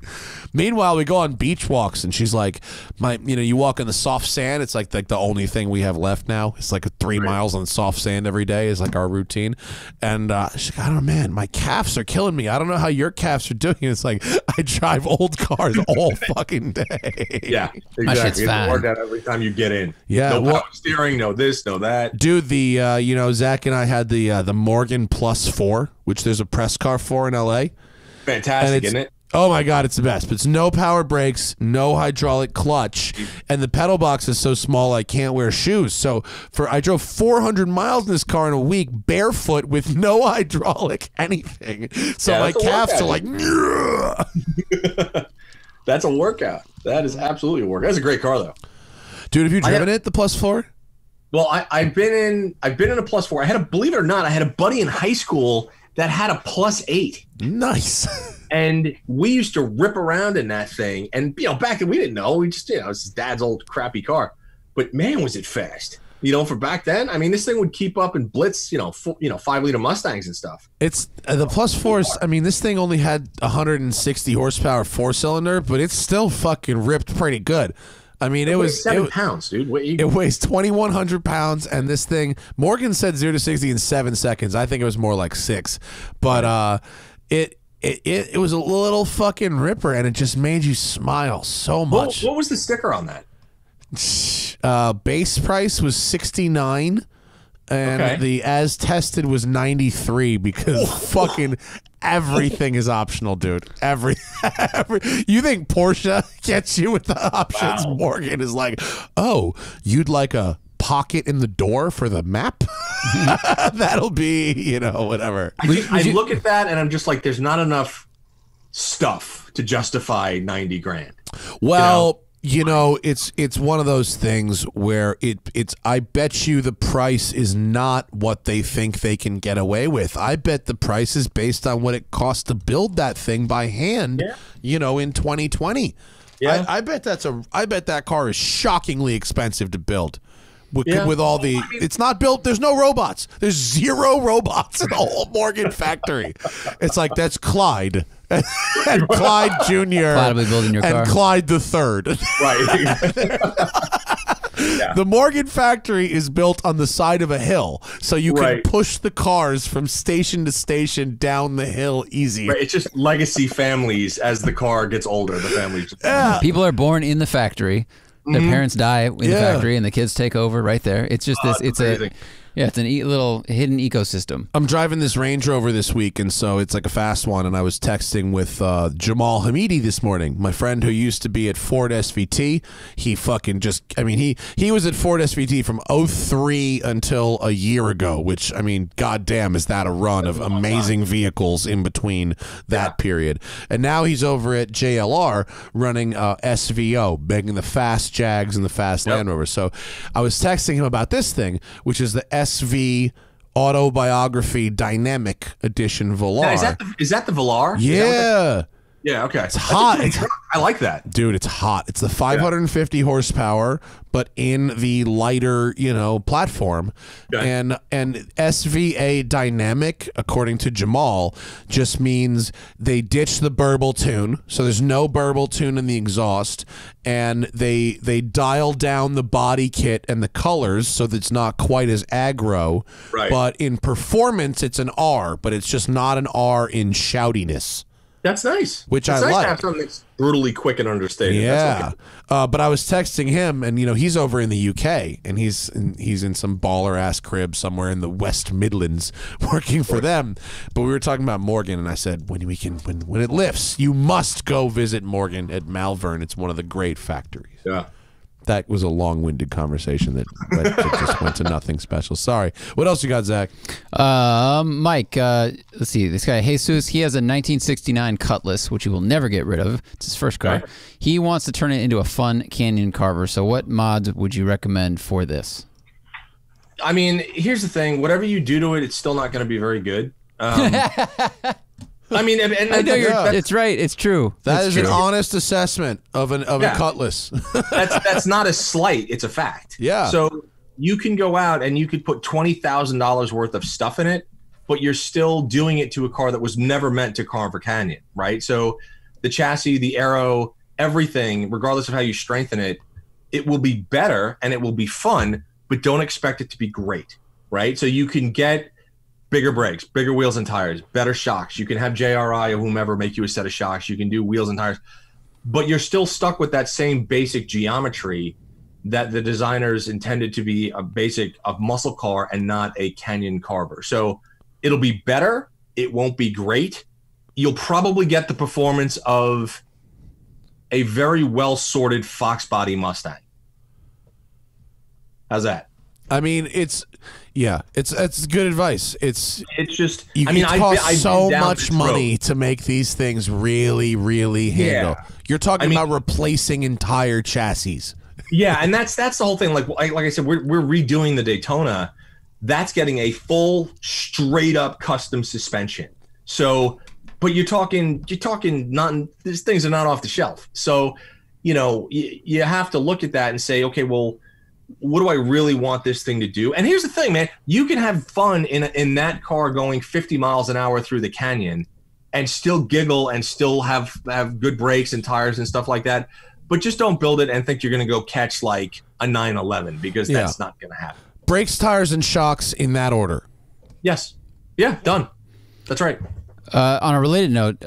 Meanwhile, we go on beach walks, and she's like, you walk in the soft sand. It's like the only thing we have left now. It's like 3 miles on soft sand every day is like our routine. And she's like, I don't know, man, my calves are killing me. I don't know how your calves are doing. It's like, I drive old cars all fucking day. Yeah, exactly. It's work out every time you get in. Yeah. No power steering, no this, no that. Dude, Zach and I had the Morgan Plus 4, which there's a press car for in LA. Fantastic, isn't it? Oh my God, it's the best. But it's no power brakes, no hydraulic clutch, and the pedal box is so small I can't wear shoes. So I drove 400 miles in this car in a week, barefoot with no hydraulic anything. So my calves are like, That's a workout. That is absolutely a workout. That's a great car though. Dude, have you driven it, the Plus 4? Well, I've been in a Plus 4. Believe it or not, I had a buddy in high school that had a Plus 8. Nice. And we used to rip around in that thing. And, back then we didn't know. We just, it was his dad's old crappy car. But, man, was it fast. For back then, I mean, this thing would keep up and blitz, 5-liter Mustangs and stuff. It's the Plus 4s. I mean, this thing only had 160 horsepower 4-cylinder, but it's still fucking ripped pretty good. I mean, it was 7 pounds, dude. It weighs 2,100 pounds, and this thing, Morgan said 0 to 60 in 7 seconds. I think it was more like 6, but it was a little fucking ripper, and it just made you smile so much. What was the sticker on that? Base price was $69, and the as tested was $93 because fucking everything is optional, dude. Every you think Porsche gets you with the options? Wow. Morgan is like, oh, you'd like a pocket in the door for the map? That'll be, whatever. I look at that and I'm just like, there's not enough stuff to justify 90 grand. Well, it's one of those things where it's I bet you the price is not what they think they can get away with. I bet the price is based on what it costs to build that thing by hand, in 2020. Yeah. I bet that car is shockingly expensive to build. With all the, it's not built. There's no robots. There's 0 robots in the whole Morgan factory. It's like, that's Clyde and Clyde Jr. Clyde will be building your car. And Clyde the Third. Right. The Morgan factory is built on the side of a hill, so you can push the cars from station to station down the hill easy. Right. It's just legacy families. As the car gets older, the families. People are born in the factory. Their parents die in the factory, and the kids take over right there. It's just this. It's amazing. Yeah, it's an little hidden ecosystem. I'm driving this Range Rover this week, and so it's like a fast one, and I was texting with Jamal Hamidi this morning, my friend who used to be at Ford SVT. He fucking just, I mean, he was at Ford SVT from 03 until a year ago, which, I mean, goddamn, is that a run of amazing vehicles in between that period. And now he's over at JLR running SVO, making the fast Jags and the fast Land Rover. So I was texting him about this thing, which is the SV Autobiography Dynamic Edition Velar. Now, is that the Velar? Yeah. Yeah, okay. It's hot. I like that. Dude, it's hot. It's the 550 horsepower, but in the lighter, platform. Okay. And SVA Dynamic, according to Jamal, just means they ditch the burble tune. So there's no burble tune in the exhaust. And they dial down the body kit and the colors so that it's not quite as aggro. Right. But in performance, it's an R, but it's just not an R in shoutiness. That's nice. Which it's I nice like. to have something that's brutally quick and understated. Yeah. But I was texting him, and he's over in the UK, and he's in some baller ass crib somewhere in the West Midlands working for them. But we were talking about Morgan, and I said when it lifts, you must go visit Morgan at Malvern. It's one of the great factories. Yeah. That was a long-winded conversation that just went to nothing special. Sorry. What else you got, Zach? Mike, let's see. This guy, Jesus, he has a 1969 Cutlass, which he will never get rid of. It's his first car. Okay. He wants to turn it into a fun canyon carver. So what mods would you recommend for this? I mean, here's the thing. Whatever you do to it, it's still not going to be very good. I mean, and I know it's right. It's true. That is an honest assessment of a Cutlass. that's not a slight. It's a fact. Yeah. So you can go out and you could put $20,000 worth of stuff in it, but you're still doing it to a car that was never meant to carve a canyon, right? So the chassis, the aero, everything, regardless of how you strengthen it, it will be better and it will be fun, but don't expect it to be great, right? So you can get bigger brakes, bigger wheels and tires, better shocks. You can have JRI or whomever make you a set of shocks. You can do wheels and tires, but you're still stuck with that same basic geometry that the designers intended to be a muscle car and not a canyon carver. So it'll be better. It won't be great. You'll probably get the performance of a very well-sorted Fox body Mustang. How's that? I mean, it's good advice. It's just, it costs so much money to make these things really, really handle. Yeah. You're talking about replacing entire chassis. Yeah, and that's the whole thing. Like I said, we're redoing the Daytona. That's getting a full, straight up custom suspension. So, but you're talking not, these things are not off the shelf. So, you have to look at that and say, okay, well, what do I really want this thing to do? And here's the thing, man, you can have fun in that car going 50 miles an hour through the canyon and still giggle and still have good brakes and tires and stuff like that. But just don't build it and think you're going to go catch like a 911 because that's not going to happen. Brakes, tires, and shocks in that order. Yes. Yeah, done. That's right. On a related note,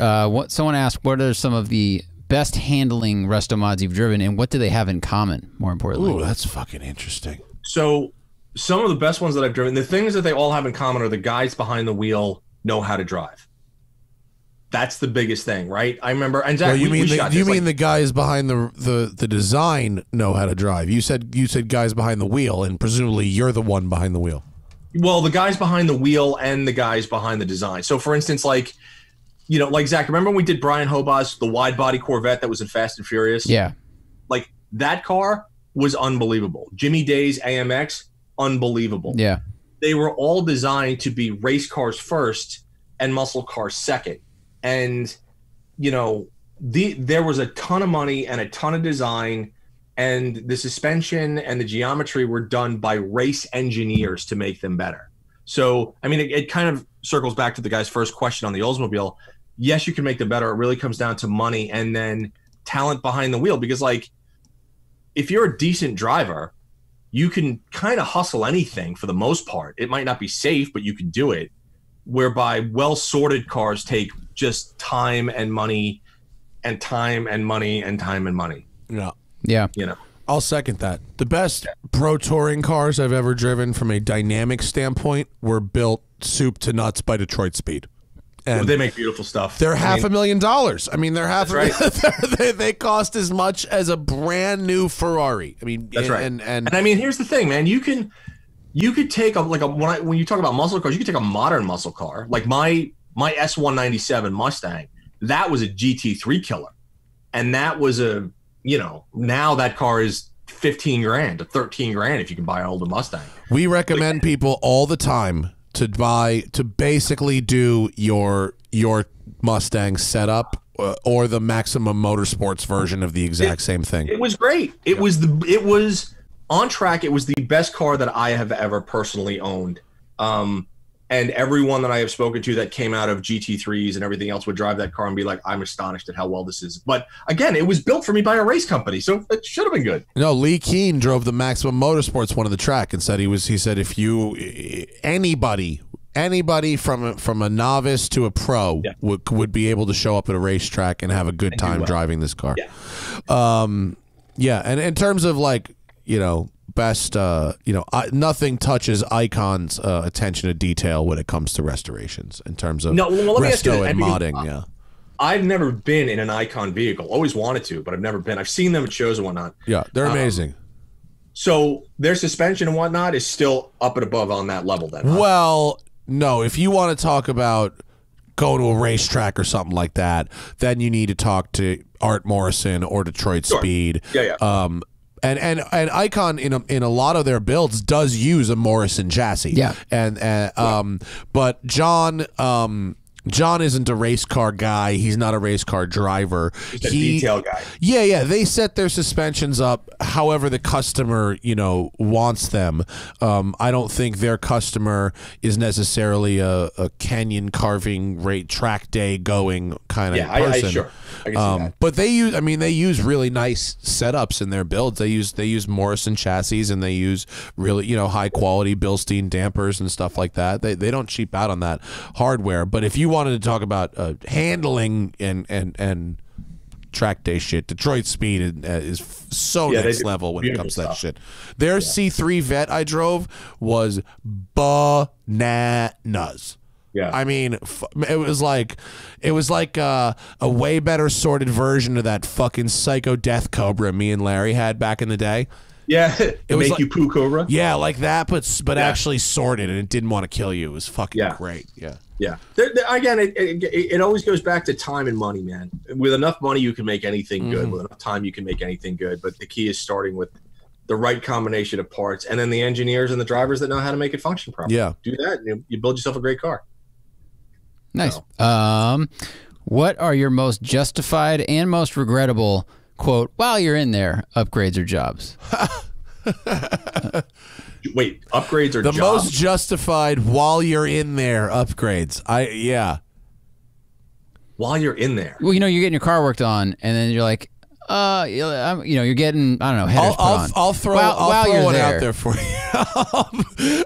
someone asked, what are some of the best handling Resto mods you've driven, and what do they have in common, more importantly? Ooh, that's fucking interesting. So some of the best ones that I've driven, the things that they all have in common are the guys behind the wheel know how to drive. That's the biggest thing, right? I remember, and Zach, you mean the guys behind the design know how to drive? You said guys behind the wheel, and presumably you're the one behind the wheel. Well, the guys behind the wheel and the guys behind the design. So for instance, like Zach, remember when we did Brian Hobah's the wide body Corvette that was in Fast and Furious? Yeah. Like that car was unbelievable. Jimmy Day's AMX, unbelievable. Yeah. They were all designed to be race cars first and muscle cars second. And, there was a ton of money and a ton of design, and the suspension and the geometry were done by race engineers to make them better. So, I mean, it kind of circles back to the guy's first question on the Oldsmobile. Yes, you can make them better. It really comes down to money and then talent behind the wheel. Because, like, if you're a decent driver, you can kind of hustle anything for the most part. It might not be safe, but you can do it. Whereby well-sorted cars take just time and money and time and money and time and money. Yeah. Yeah. I'll second that. The best pro touring cars I've ever driven from a dynamic standpoint were built soup to nuts by Detroit Speed. And they make beautiful stuff. They're $500,000. I mean, they're they cost as much as a brand new Ferrari. I mean, that's right. And I mean, here's the thing, man. You could take when you talk about muscle cars, you could take a modern muscle car like my S197 Mustang. That was a GT3 killer, and that was now that car is $15,000 to $13,000 if you can buy an older Mustang. We recommend people all the time to basically do your Mustang setup or the Maximum Motorsports version of the exact same thing. It was great. It was on track. It was the best car that I have ever personally owned. And everyone that I have spoken to that came out of GT3s and everything else would drive that car and be like, I'm astonished at how well this is. But again, it was built for me by a race company, so it should have been good. No, Lee Keane drove the Maximum Motorsports one of the track and said he said if you anybody from a novice to a pro would be able to show up at a racetrack and have a good time driving this car. And in terms of best, nothing touches Icon's attention to detail when it comes to restorations in terms of resto and modding. I've never been in an Icon vehicle. Always wanted to, but I've never been. I've seen them at shows and whatnot. Yeah, they're amazing. So their suspension and whatnot is still up and above on that level then, huh? Well, no, if you want to talk about going to a racetrack or something like that, then you need to talk to Art Morrison or Detroit Speed. And Icon in a lot of their builds does use a Morrison chassis. But John isn't a race car guy. He's not a race car driver. He's a detail guy. Yeah. They set their suspensions up however the customer, wants them. I don't think their customer is necessarily a canyon carving track day going kind of person. Sure. I can see that. But they use really nice setups in their builds. They use Morrison chassis and they use really, high quality Bilstein dampers and stuff like that. They don't cheap out on that hardware. But if you wanted to talk about handling and track day shit, Detroit Speed is so next level when it comes to that shit. Their C3 Vet I drove was bananas. Yeah, I mean, it was like a way better sorted version of that fucking Psycho Death Cobra me and Larry had back in the day. Yeah, it was you poo Cobra. Yeah, like that, but actually sorted, and it didn't want to kill you. It was fucking great. Yeah. Again, it always goes back to time and money, man. With enough money, you can make anything good. With enough time, you can make anything good. But the key is starting with the right combination of parts, and then the engineers and the drivers that know how to make it function properly. Yeah, do that, and you build yourself a great car. Nice. So. What are your most justified and most regrettable, quote, while you're in there, upgrades or jobs? Wait, upgrades or the jobs? Most justified while you're in there upgrades. While you're in there. Well, you're getting your car worked on, and then you're like, you're getting, I don't know, headers put on. I'll throw one out there for you.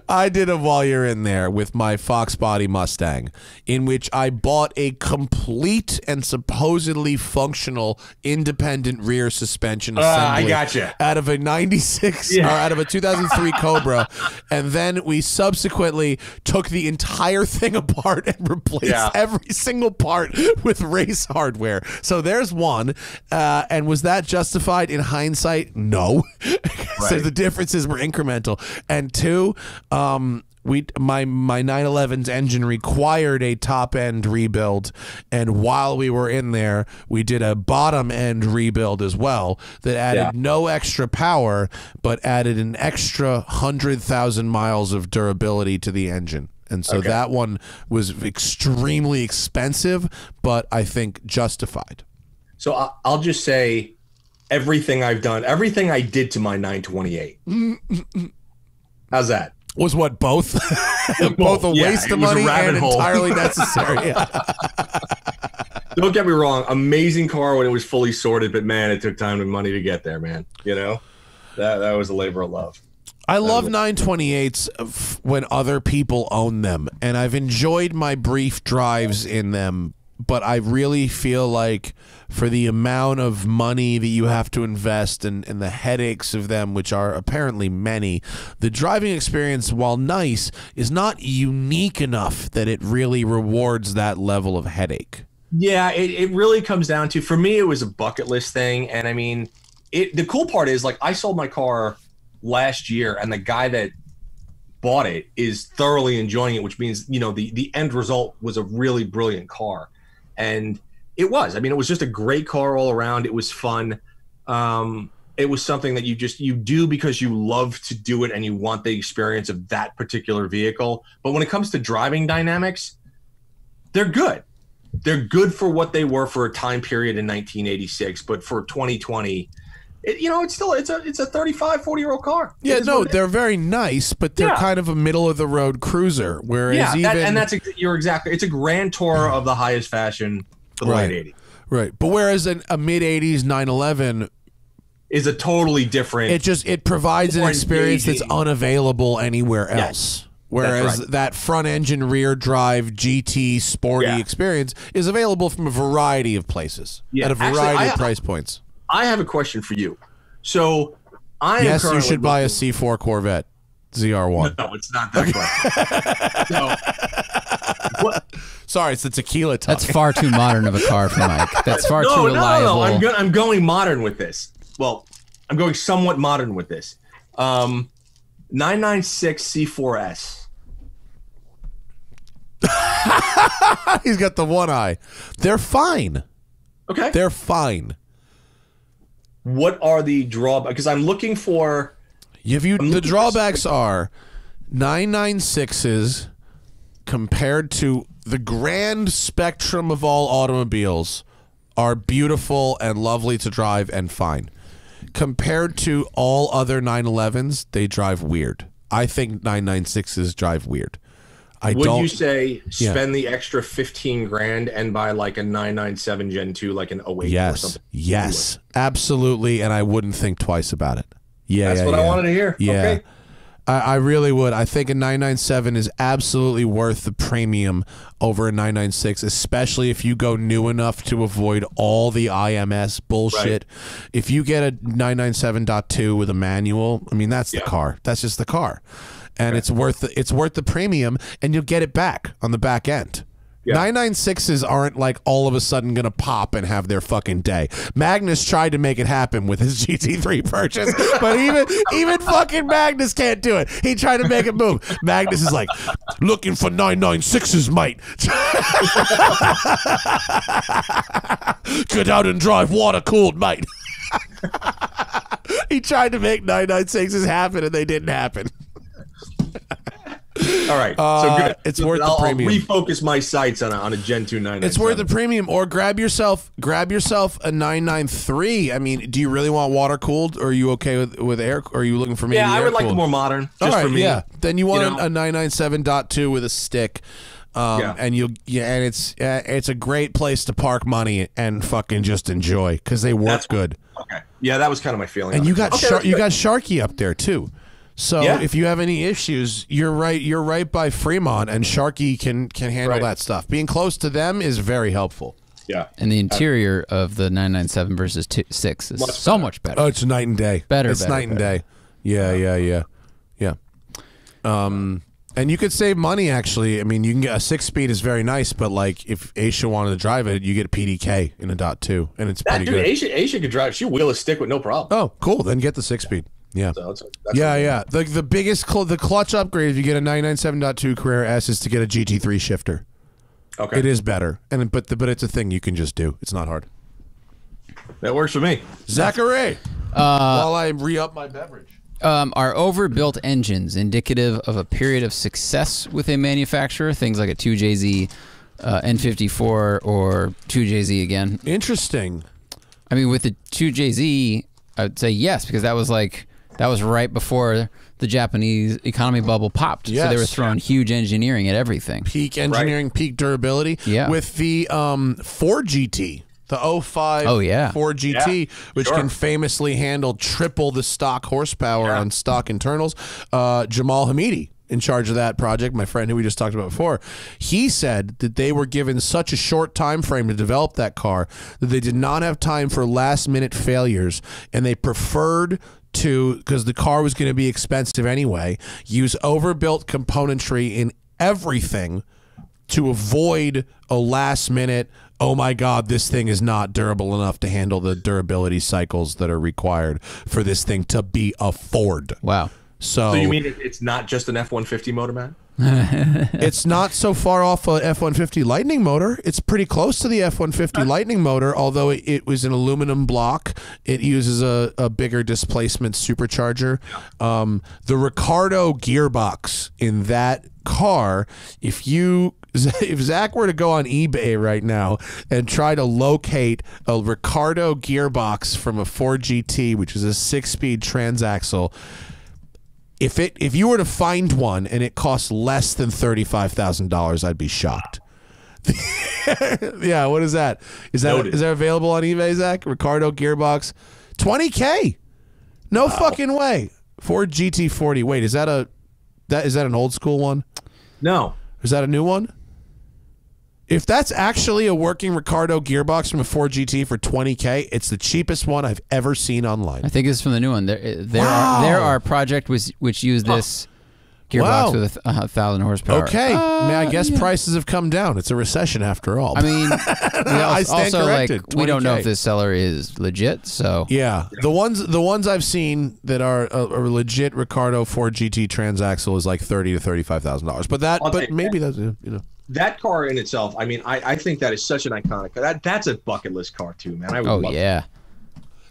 I did a while you're in there with my Fox Body Mustang, in which I bought a complete and supposedly functional independent rear suspension assembly. I gotcha. Out of a 96 or out of a 2003 Cobra, and then we subsequently took the entire thing apart and replaced every single part with race hardware. So there's one, and was that justified in hindsight? No. So the differences were incremental. And two, my 911's engine required a top end rebuild, and while we were in there, we did a bottom end rebuild as well that added no extra power, but added an extra 100,000 miles of durability to the engine. And so that one was extremely expensive, but I think justified. So I'll just say everything I've done, everything I did to my 928. How's that? Was what, both? Both a waste of money and entirely necessary. Don't get me wrong. Amazing car when it was fully sorted, but man, it took time and money to get there, man. That was a labor of love. I love 928s when other people own them, and I've enjoyed my brief drives in them but I really feel like for the amount of money that you have to invest and the headaches of them, which are apparently many, the driving experience, while nice, is not unique enough that it really rewards that level of headache. Yeah, it really comes down to, for me, it was a bucket list thing. And I mean, the cool part is, like, I sold my car last year, and the guy that bought it is thoroughly enjoying it, which means, you know, the end result was a really brilliant car. And it was. I mean, it was just a great car all around. It was fun. It was something that you do because you love to do it and you want the experience of that particular vehicle. But when it comes to driving dynamics, they're good. They're good for what they were for a time period in 1986. But for 2020, it's a 35, 40-year-old car. Yeah, no, they're very nice, but they're kind of a middle of the road cruiser. Whereas you're exactly. It's a grand tour of the highest fashion for the late 80s. Right, but whereas a mid 80s 911 is a totally different. It provides an experience that's unavailable anywhere else. Whereas that front engine rear drive GT sporty experience is available from a variety of places at a variety of price points. I have a question for you. So yes, you should buy a C4 Corvette ZR1. No, it's not that question. Sorry, it's the tequila talk. That's far too modern of a car for Mike. That's far too reliable. No, I'm going modern with this. Well, I'm going somewhat modern with this. 996 C4S. He's got the one eye. They're fine. Okay. They're fine. What are the drawbacks? Because I'm looking for... The drawbacks are 996s compared to the grand spectrum of all automobiles are beautiful and lovely to drive and fine. Compared to all other 911s, they drive weird. I think 996s drive weird. Would you say spend the extra 15 grand and buy like a 997 Gen 2, like an 08 or something? Yes, absolutely, and I wouldn't think twice about it. That's what I wanted to hear. Yeah. Okay. I really would. I think a 997 is absolutely worth the premium over a 996, especially if you go new enough to avoid all the IMS bullshit. Right. If you get a 997.2 with a manual, I mean, that's the car. That's just the car. And it's worth the premium, and you'll get it back on the back end. Yeah. 996s aren't like all of a sudden going to pop and have their fucking day. Magnus tried to make it happen with his GT3 purchase, but even fucking Magnus can't do it. He tried to make it move. Magnus is like, looking for 996s, mate. Get out and drive water-cooled, mate. He tried to make 996s happen, and they didn't happen. All right, so good. It's worth the premium. I'll refocus my sights on a Gen 2 997. It's worth the premium, or grab yourself a 993. I mean, do you really want water cooled, or are you okay with air? Or are you looking for maybe? Yeah, I would like the more modern. Just for me. Yeah. Then you want a 997.2 with a stick. And it's a great place to park money and fucking just enjoy because they work good. Okay. Yeah, that was kind of my feeling. And you got Sharky up there too. So if you have any issues, you're right by Fremont, and Sharky can handle that stuff. Being close to them is very helpful. Yeah. And the interior of the 997 versus 6 is so much better. Oh, it's night and day. It's night and day. Yeah. And you could save money, actually. I mean, you can get a 6-speed is very nice, but like if Aisha wanted to drive it, you get a PDK in a .2, and it's pretty good. Aisha could drive. She wheel a stick with no problem. Oh, cool. Then get the 6-speed. Yeah. So that's The biggest the clutch upgrade if you get a 997.2 Carrera S is to get a GT3 shifter. Okay. It is better, but it's a thing you can just do. It's not hard. That works for me. Zachary, while I re-up my beverage. Are overbuilt engines indicative of a period of success with a manufacturer? Things like a 2JZ N54 or 2JZ again? Interesting. I mean, with the 2JZ, I would say yes, because that was right before the Japanese economy bubble popped. Yes. So they were throwing huge engineering at everything. Peak engineering, peak durability. Yeah. With the 4GT. The 05 4GT, which can famously handle triple the stock horsepower on stock internals. Jamal Hamidi in charge of that project, my friend who we just talked about before, he said that they were given such a short time frame to develop that car that they did not have time for last-minute failures, and they preferred to, because the car was going to be expensive anyway, use overbuilt componentry in everything to avoid a last-minute, oh my God, this thing is not durable enough to handle the durability cycles that are required for this thing to be a Ford. Wow. So you mean it's not just an F-150 motor, man? It's not so far off a F-150 Lightning motor. It's pretty close to the F-150 Lightning motor, although it was an aluminum block. It uses a bigger displacement supercharger. The Ricardo gearbox in that car, if Zach were to go on eBay right now and try to locate a Ricardo gearbox from a Ford GT, which is a 6-speed transaxle, if you were to find one and it costs less than $35,000, I'd be shocked. Yeah, what is that? Is that available on eBay, Zach? Ricardo gearbox, $20K. No fucking way. Ford GT40. Wait, is that an old school one? No. Is that a new one? If that's actually a working Ricardo gearbox from a Ford GT for $20K, it's the cheapest one I've ever seen online. I think it's from the new one. There are projects which use this gearbox with 1,000 horsepower. Okay, I guess prices have come down. It's a recession after all. I mean, I stand corrected. We don't know if this seller is legit. So yeah, the ones I've seen that are a legit Ricardo Ford GT transaxle is like $30,000 to $35,000. But maybe that's That car in itself, I mean, I think that is such an iconic car. That's a bucket list car too, man. I would love yeah.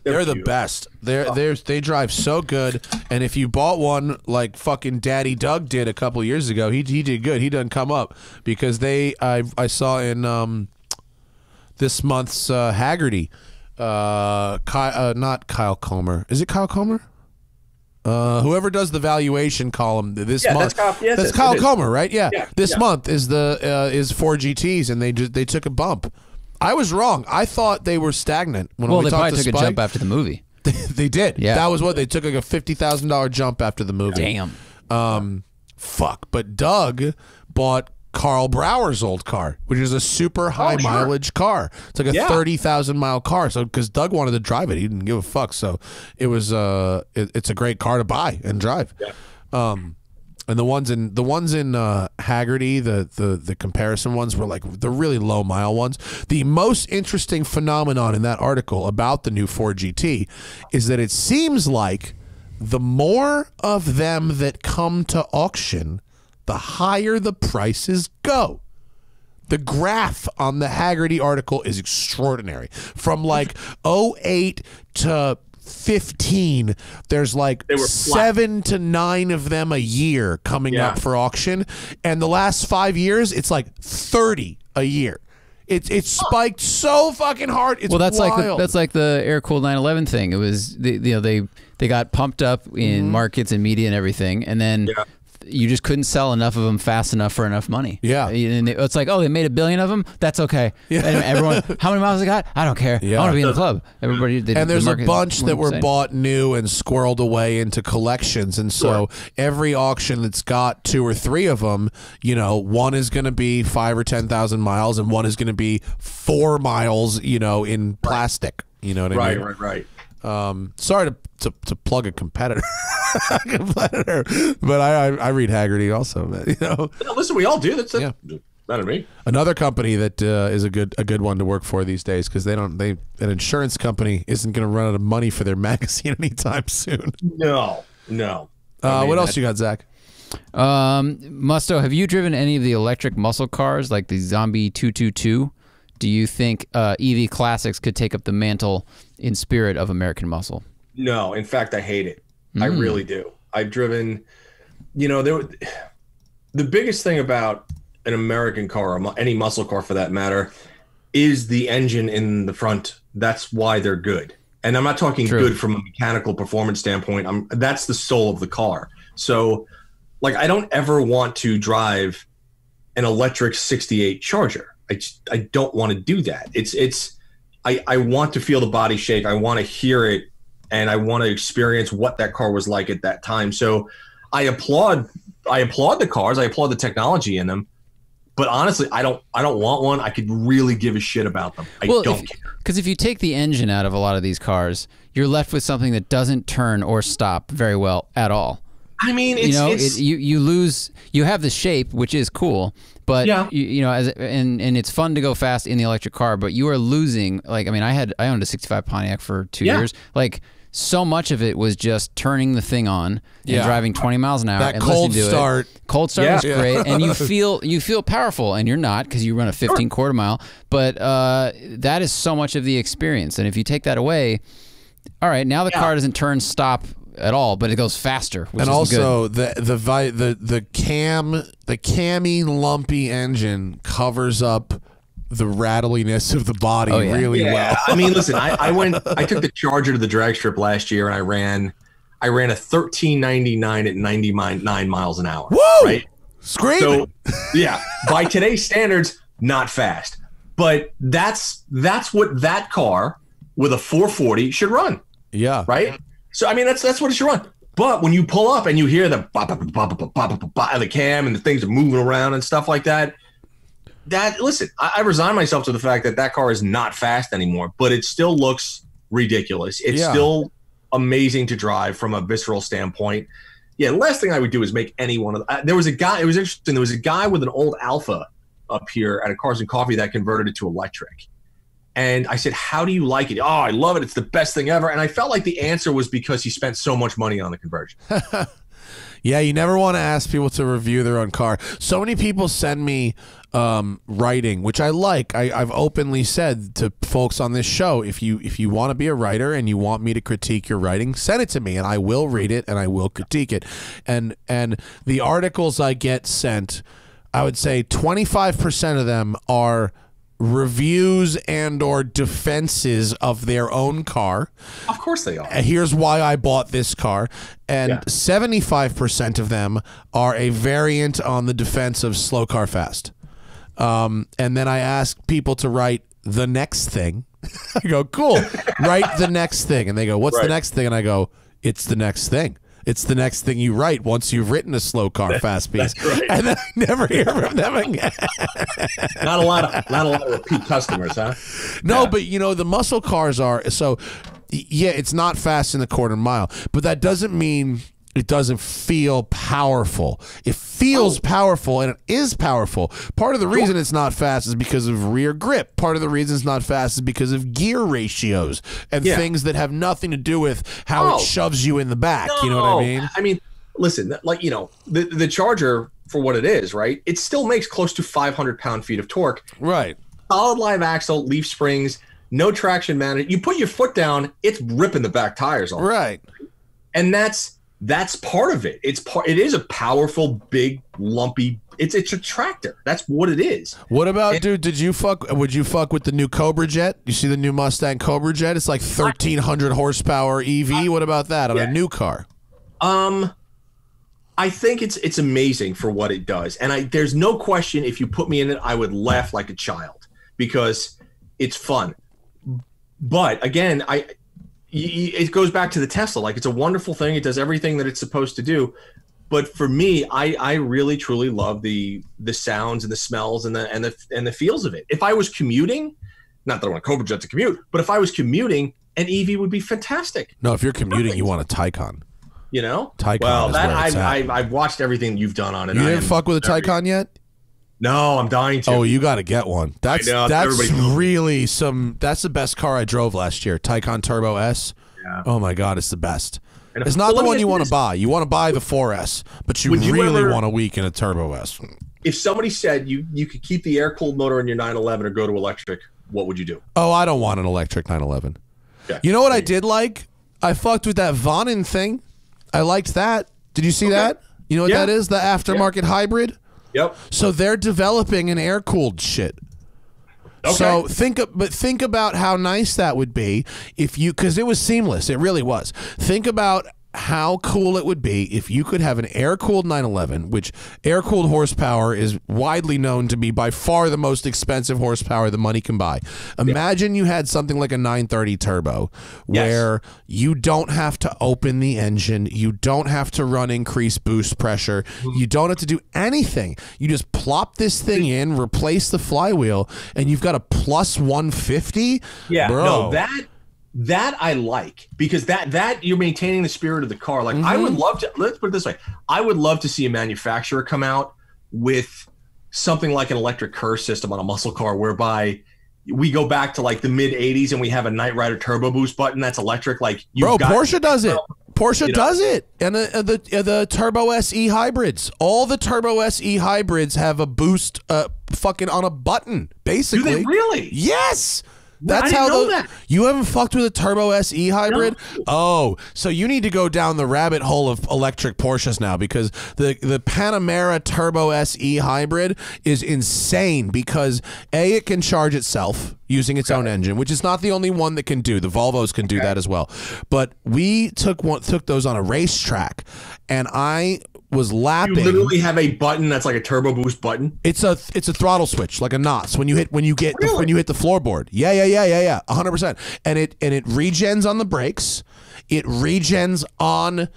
They're the best. They drive so good. And if you bought one like fucking Daddy Doug did a couple years ago, he did good. He doesn't come up because I saw in this month's Haggerty, not Kyle Comer. Is it Kyle Comer? Whoever does the valuation column this month, that's Kyle Comer, right? Yeah. This month is is 4 GTs, and they took a bump. I was wrong. I thought they were stagnant. They probably took a jump after the movie. They did. Yeah, that was what they took, like a $50,000 jump after the movie. Damn. Fuck. But Doug bought Carl Brower's old car, which is a super high mileage car. It's like a 30,000 mile car. So because Doug wanted to drive it, he didn't give a fuck. So it was it's a great car to buy and drive. Yeah. And the ones in Haggerty, the comparison ones were like the really low mile ones. The most interesting phenomenon in that article about the new Ford GT is that it seems like the more of them that come to auction, the higher the prices go. The graph on the Haggerty article is extraordinary. From like 08 to 15, there's like 7 to 9 of them a year coming up for auction, and the last 5 years it's like 30 a year. It's spiked so fucking hard. It's that's wild. like the air cooled 911 thing. It was they got pumped up in markets and media and everything, and then you just couldn't sell enough of them fast enough for enough money. Yeah. And it's like, oh, they made 1 billion of them? That's okay. Yeah. And everyone, how many miles they got? I don't care. I want to be in the club. Everybody. And there's a bunch that were bought new and squirreled away into collections. And so every auction that's got 2 or 3 of them, one is going to be 5 or 10,000 miles and one is going to be 4 miles, in plastic. You know what I mean? Right. Sorry to plug a competitor, but I read Haggerty also, man. Listen, we all do. That's not me. Another company that is a good one to work for these days because an insurance company isn't going to run out of money for their magazine anytime soon. No. What else you got, Zach? Musto, have you driven any of the electric muscle cars like the Zombie 222? Do you think EV classics could take up the mantle in spirit of American muscle? No, in fact, I hate it. I really do. I've driven, the biggest thing about an American car, or any muscle car for that matter, is the engine in the front. That's why they're good. And I'm not talking good from a mechanical performance standpoint. That's the soul of the car. So, like, I don't ever want to drive an electric 68 Charger. I don't want to do that. I want to feel the body shake. I want to hear it, and I want to experience what that car was like at that time. So I applaud I applaud the cars. I applaud the technology in them. But honestly, I don't want one. I could really give a shit about them. I don't care. Because if you take the engine out of a lot of these cars, you're left with something that doesn't turn or stop very well at all. I mean, you lose. You have the shape, which is cool, but and it's fun to go fast in the electric car. But you are losing. Like, I mean, I owned a '65 Pontiac for 2 years. Like, so much of it was just turning the thing on and driving 20 miles an hour that and cold listening to start. It. Cold start was great, and you feel powerful, and you're not because you run a 15 quarter mile. But that is so much of the experience, and if you take that away, all right, now the car doesn't turn stop at all, but it goes faster. Which and also good. the cammy lumpy engine covers up the rattliness of the body really well. I mean, listen, I took the Charger to the drag strip last year, and I ran a 1399 at 99 miles an hour. Woo! Right? Screaming. So, yeah, by today's standards, not fast, but that's what that car with a 440 should run. Yeah. Right. So I mean, that's what it should run. But when you pull up and you hear the the cam and the things are moving around and stuff like that. Listen, I resign myself to the fact that car is not fast anymore, but it still looks ridiculous. It's still amazing to drive from a visceral standpoint. Yeah, the last thing I would do is make any one of there was a guy, it was interesting, there was a guy with an old Alpha up here at a Cars and Coffee that converted it to electric. And I said, how do you like it? Oh, I love it. It's the best thing ever. And I felt like the answer was because he spent so much money on the conversion. Yeah, you never want to ask people to review their own car. So many people send me writing, which I like. I've openly said to folks on this show, if you want to be a writer and you want me to critique your writing, send it to me, and I will read it and I will critique it. And the articles I get sent, I would say 25% of them are reviews and or defenses of their own car. Of course they are. Here's why I bought this car. And 75% of them are a variant on the defense of slow car fast. And then I ask people to write the next thing. I go, cool, write the next thing. And they go, what's the next thing? And I go, it's the next thing. It's the next thing you write once you've written a slow car fast piece. Right. And then I never hear from them again. Not a lot of repeat customers, huh? No, but you know, the muscle cars are, so yeah, it's not fast in the quarter mile, but that doesn't mean it doesn't feel powerful. It feels powerful, and it is powerful. Part of the reason it's not fast is because of rear grip. Part of the reason it's not fast is because of gear ratios and things that have nothing to do with how it shoves you in the back. No. You know what I mean? I mean, listen, like, you know, the Charger, for what it is, right? It still makes close to 500 pound-feet of torque. Right. Solid live axle, leaf springs, no traction management. You put your foot down, it's ripping the back tires off. Right. And that's part of it. It is a powerful, big, lumpy. It's a tractor. That's what it is. What about, dude? Would you fuck with the new Cobra Jet? You see the new Mustang Cobra Jet? It's like 1,300 horsepower EV. What about that on a new car? I think it's amazing for what it does, and there's no question. If you put me in it, I would laugh like a child because it's fun. But again, it goes back to the Tesla. Like, it's a wonderful thing. It does everything that it's supposed to do. But for me, I really truly love the sounds and the smells and the feels of it. If I was commuting, not that I want a Cobra Jet to commute, but if I was commuting, an EV would be fantastic. No, if you're commuting, you want a Taycan. You know, Taycan. Well, is that where it's at. I've watched everything you've done on it. You didn't fuck with a Taycan yet? No, I'm dying to. Oh, you got to get one. That's really that's the best car I drove last year. Taycan Turbo S. Yeah. Oh my God, it's the best. It's not the one you want to buy. You want to buy the 4S, but you really want a week in a Turbo S. If somebody said you could keep the air-cooled motor in your 911 or go to electric, what would you do? Oh, I don't want an electric 911. Yeah. You know what I did like? I fucked with that Vonnen thing. I liked that. Did you see that? You know what that is? The aftermarket hybrid? Yep. So they're developing an air-cooled shit. Okay. So think about how nice that would be if you, because it was seamless. It really was. Think about how cool it would be if you could have an air-cooled 911, which air-cooled horsepower is widely known to be by far the most expensive horsepower the money can buy. Imagine you had something like a 930 turbo where you don't have to open the engine, you don't have to run increased boost pressure, you don't have to do anything. You just plop this thing in, replace the flywheel, and you've got a plus 150. Yeah, bro. No, that I like, because that you're maintaining the spirit of the car. Like I would love to, let's put it this way, I would love to see a manufacturer come out with something like an electric curse system on a muscle car, whereby we go back to like the mid 80s and we have a Knight Rider turbo boost button that's electric. Like Porsche does it. Porsche does it, and the Turbo SE hybrids. All the Turbo SE hybrids have a boost, fucking on a button. Basically, do they really? Yes. That's how you haven't fucked with a Turbo SE hybrid? No. Oh, so you need to go down the rabbit hole of electric Porsches now, because the Panamera Turbo SE hybrid is insane, because A, it can charge itself using its own engine, which is not the only one that can do. The Volvos can do that as well. But we took those on a racetrack, and I was lapping. You literally have a button that's like a turbo boost button. It's a throttle switch, like a NOS when you hit the floorboard. Yeah, 100%. And it regens on the brakes. It regens on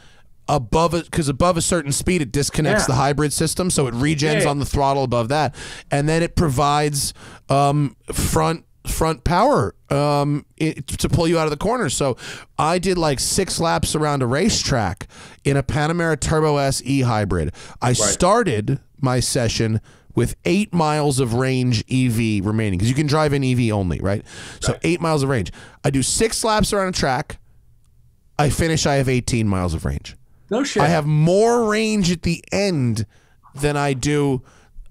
above it, because above a certain speed it disconnects the hybrid system, so it regens on the throttle above that, and then it provides front power to pull you out of the corner. So I did like 6 laps around a racetrack in a Panamera Turbo SE hybrid. I started my session with 8 miles of range EV remaining, because you can drive in EV only, right? So 8 miles of range. I do 6 laps around a track. I finish, I have 18 miles of range. No shit. I have more range at the end than I do.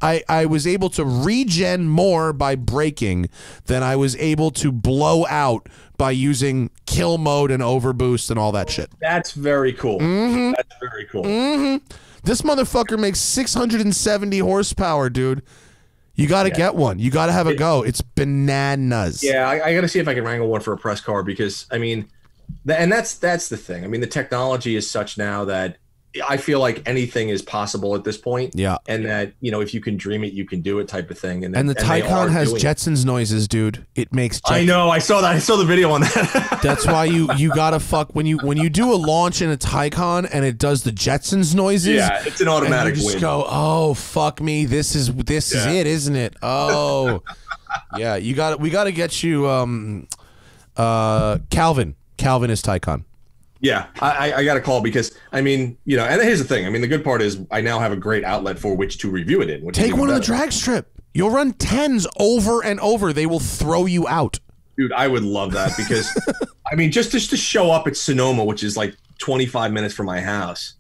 I was able to regen more by braking than I was able to blow out by using kill mode and overboost and all that shit. That's very cool. That's very cool. This motherfucker makes 670 horsepower, dude. You got to get one. You got to have a go. It's bananas. Yeah, I got to see if I can wrangle one for a press car, because, I mean, and that's the thing. I mean, the technology is such now that I feel like anything is possible at this point. Yeah. And that, you know, if you can dream it, you can do it, type of thing. And the Taycan has Jetsons noises, dude. It makes I know. I saw that. I saw the video on that. That's why you gotta fuck when you do a launch in a Taycan and it does the Jetsons noises. Yeah, it's an automatic and you just win. go, oh fuck me, this is it, isn't it? Oh, yeah. We gotta get you Calvin. Calvin is Taycan. Yeah, I got a call, because, I mean, you know, and here's the thing. I mean, the good part is I now have a great outlet for which to review it in. Take one on the drag strip. You'll run 10s over and over. They will throw you out. Dude, I would love that, because, I mean, just to show up at Sonoma, which is like 25 minutes from my house,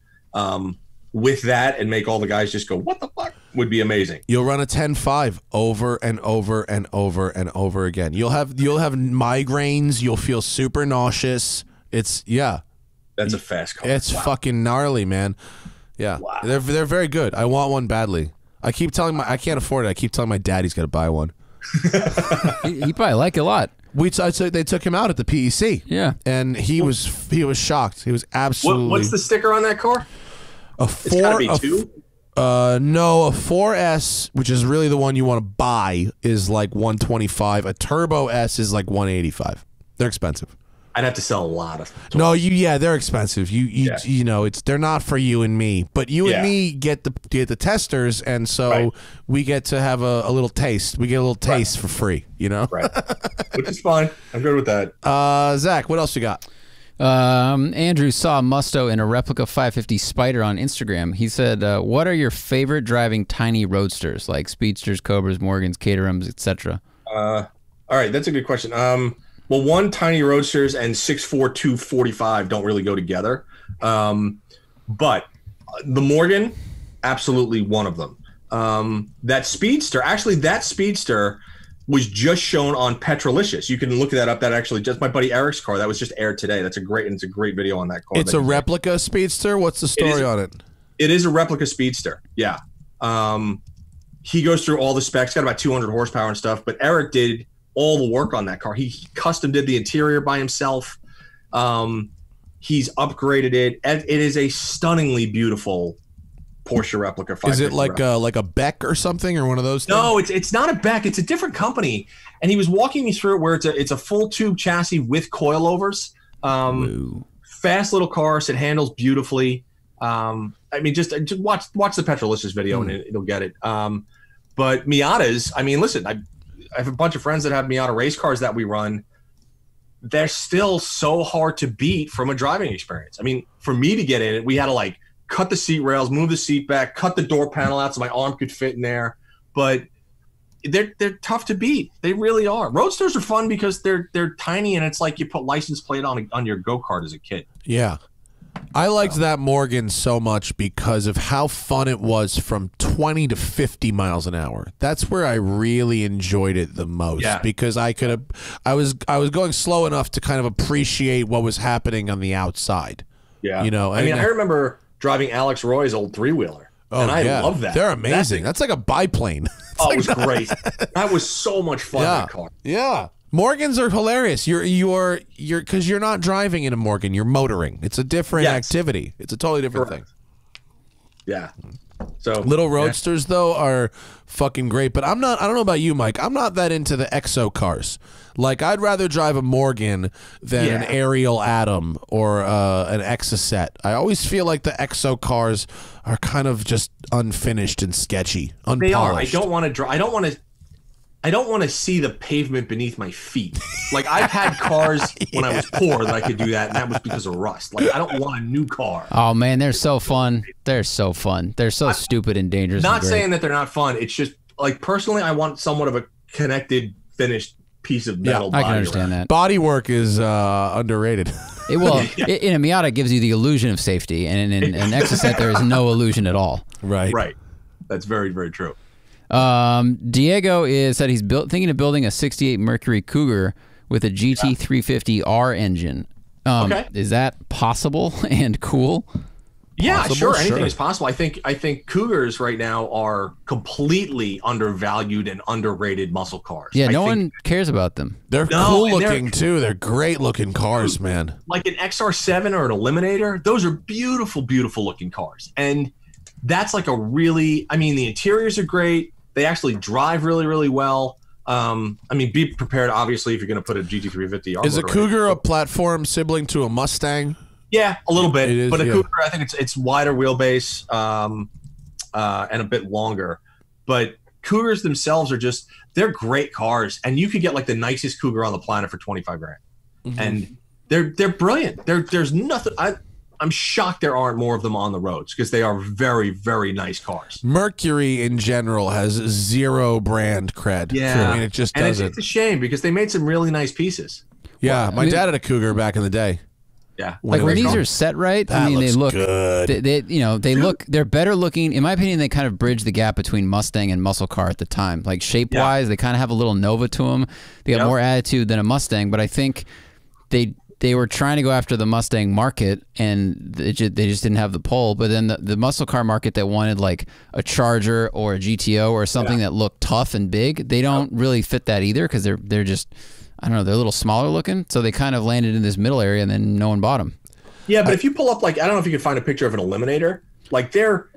with that and make all the guys just go, what the fuck, would be amazing. You'll run a 10.5 over and over and over and over again. You'll have migraines. You'll feel super nauseous. It's, yeah. That's a fast car. It's fucking gnarly, man. Yeah. Wow. They're very good. I want one badly. I keep telling I can't afford it. I keep telling my dad he's got to buy one. he probably like it a lot. They took him out at the PEC. Yeah. And he was shocked. He was absolutely. What's the sticker on that car? It's gotta be 2? No, a 4S, which is really the one you want to buy, is like 125. A Turbo S is like 185. They're expensive. I'd have to sell a lot of. No, they're expensive. You know, they're not for you and me, but you and me get the testers, and so we get to have a little taste. We get a little taste for free, you know. Right. Which is fine. I'm good with that. Zach, what else you got? Andrew saw Musto in a Replica 550 Spider on Instagram. He said, "What are your favorite driving tiny roadsters, like Speedsters, Cobras, Morgans, Caterhams, etc.?" All right, that's a good question. Well, one, tiny roadsters and 6'4", 245 don't really go together. But the Morgan, absolutely one of them. That Speedster was just shown on Petrolicious. You can look that up. That actually just my buddy Eric's car. That was just aired today. It's a great video on that car. It's a replica Speedster? What's the story on it? It is a replica Speedster. Yeah. He goes through all the specs, got about 200 horsepower and stuff, but Eric did all the work on that car. He custom did the interior by himself. He's upgraded it, and it is a stunningly beautiful Porsche replica. Is it like a Beck or something, or one of those things? No, it's not a Beck. It's a different company. And he was walking me through it, where it's a full tube chassis with coilovers. Fast little car. So it handles beautifully. I mean, just watch the Petrolicious video and it'll get it. But Miatas, I mean, listen, I have a bunch of friends that have Miata race cars that we run. They're still so hard to beat from a driving experience. I mean, for me to get in it, we had to like cut the seat rails, move the seat back, cut the door panel out so my arm could fit in there. But they're tough to beat. They really are. Roadsters are fun because they're tiny, and it's like you put license plate on your go-kart as a kid. Yeah. I liked that Morgan so much because of how fun it was from 20 to 50 miles an hour. That's where I really enjoyed it the most, because I was going slow enough to kind of appreciate what was happening on the outside. Yeah. You know, I mean, I remember driving Alex Roy's old three-wheeler. Oh, and I love that. They're amazing. That's like a biplane. Oh, it was great. That was so much fun, that car. Yeah. Morgans are hilarious. You're because you're not driving in a Morgan, you're motoring. It's a different activity. It's a totally different thing. Yeah. So little roadsters though are fucking great, but I don't know about you, Mike. I'm not that into the exo cars. Like, I'd rather drive a Morgan than an Ariel Atom or an Exocet. I always feel like the exo cars are kind of just unfinished and sketchy, unpolished. They are. I don't want to drive. I don't want to see the pavement beneath my feet. Like, I've had cars when I was poor that I could do that, and that was because of rust. Like, I don't want a new car. Oh, man, they're so fun. They're so fun. They're so stupid and dangerous. Not saying that they're not fun. It's just, like, personally, I want somewhat of a connected, finished piece of metal body. I can understand that. Bodywork is underrated. In a Miata, it gives you the illusion of safety, and in an Exocet, there is no illusion at all. Right. Right. That's very, very true. Diego said he's thinking of building a 68 Mercury Cougar with a GT350R engine. Is that possible and cool? Yeah, sure. Anything is possible. I think Cougars right now are completely undervalued and underrated muscle cars. Yeah, no one cares about them. They're cool looking too. They're great looking cars, man. Like an XR7 or an Eliminator, those are beautiful, beautiful looking cars. And that's like a really, I mean, the interiors are great. They actually drive really, really well. I mean, be prepared, obviously, if you're going to put a GT350R. Is a Cougar a platform sibling to a Mustang? Yeah, a little bit. It is, but a Cougar, I think it's wider wheelbase and a bit longer. But Cougars themselves are they're great cars. And you could get like the nicest Cougar on the planet for 25 grand. Mm-hmm. And they're brilliant. There's nothing. I'm shocked there aren't more of them on the roads because they are very, very nice cars. Mercury in general has zero brand cred. Yeah. I mean, it just doesn't. It's a shame because they made some really nice pieces. Yeah, my dad had a Cougar back in the day. Yeah. Like when these are set right, they look good. They're better looking. In my opinion, they kind of bridge the gap between Mustang and muscle car at the time. Like shape-wise, they kind of have a little Nova to them. They have more attitude than a Mustang, but I think they were trying to go after the Mustang market, and they just didn't have the pull. But then the muscle car market that wanted like a Charger or a GTO or something that looked tough and big, they don't really fit that either because they're just, I don't know, they're a little smaller looking. So they kind of landed in this middle area, and then no one bought them. Yeah, but if you pull up, like, I don't know if you can find a picture of an Eliminator. Like, they're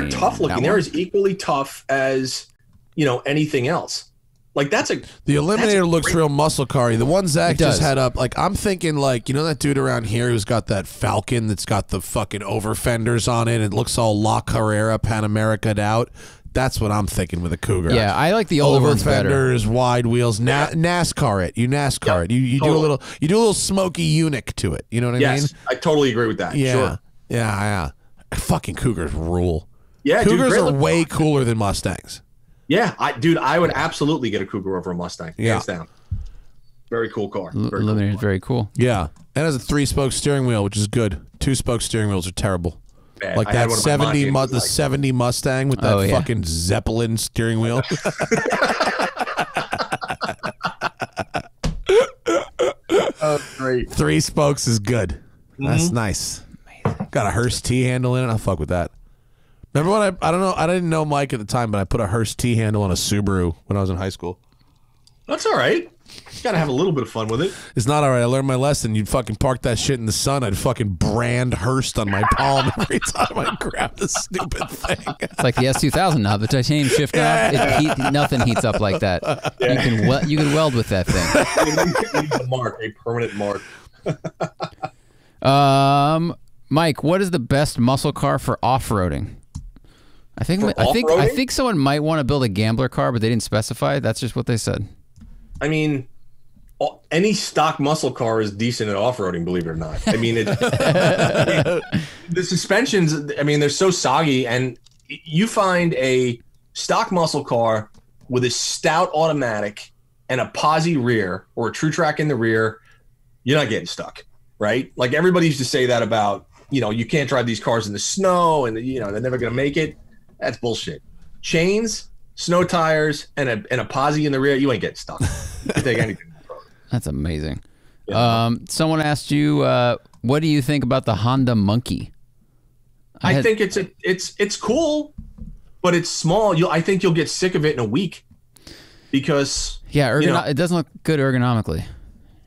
tough looking. They're as equally tough as, anything else. Like, the Eliminator looks real muscle car-y. The one Zach just had up, like, I'm thinking, like, that dude around here who's got that Falcon that's got the fucking over fenders on it. It looks all La Carrera Pan America'd out. That's what I'm thinking with a Cougar. Yeah, I like the older ones better. Over fenders, wide wheels, NASCAR it. You NASCAR it. You do a little smoky eunuch to it. You know what I mean? Yes, I totally agree with that. Yeah, sure. yeah. Fucking Cougars rule. Yeah, Cougars are way cooler than Mustangs. Yeah, I would absolutely get a Cougar over a Mustang. Hands down. Very cool car. Eliminator is very cool. Yeah, and it has a 3-spoke steering wheel, which is good. 2-spoke steering wheels are terrible. Bad. Like that 70 Mustang with that fucking Zeppelin steering wheel. Oh, great. 3 spokes is good. That's nice. Amazing. Got a Hurst T handle in it. I'll fuck with that. Remember when I didn't know Mike at the time, but I put a Hurst T handle on a Subaru when I was in high school. That's all right. Gotta have a little bit of fun with it. It's not all right. I learned my lesson. You'd fucking park that shit in the sun. I'd fucking brand Hearst on my palm every time I grab the stupid thing. It's like the S2000 knob, the titanium shift knob. Nothing heats up like that. Yeah. You can weld with that thing. You need a mark, a permanent mark. Mike, what is the best muscle car for off-roading? I think someone might want to build a gambler car, but they didn't specify. That's just what they said. I mean, any stock muscle car is decent at off-roading, believe it or not. I mean, the suspensions, I mean, they're so soggy, and you find a stock muscle car with a stout automatic and a posi rear or a true track in the rear, you're not getting stuck, right? Like everybody used to say that about, you can't drive these cars in the snow and, they're never going to make it. That's bullshit. Chains, snow tires, and a posi in the rear, you ain't getting stuck. You can take anything. That's amazing. Yeah. Someone asked you, what do you think about the Honda Monkey? I think it's cool, but it's small. I think you'll get sick of it in a week because it doesn't look good ergonomically.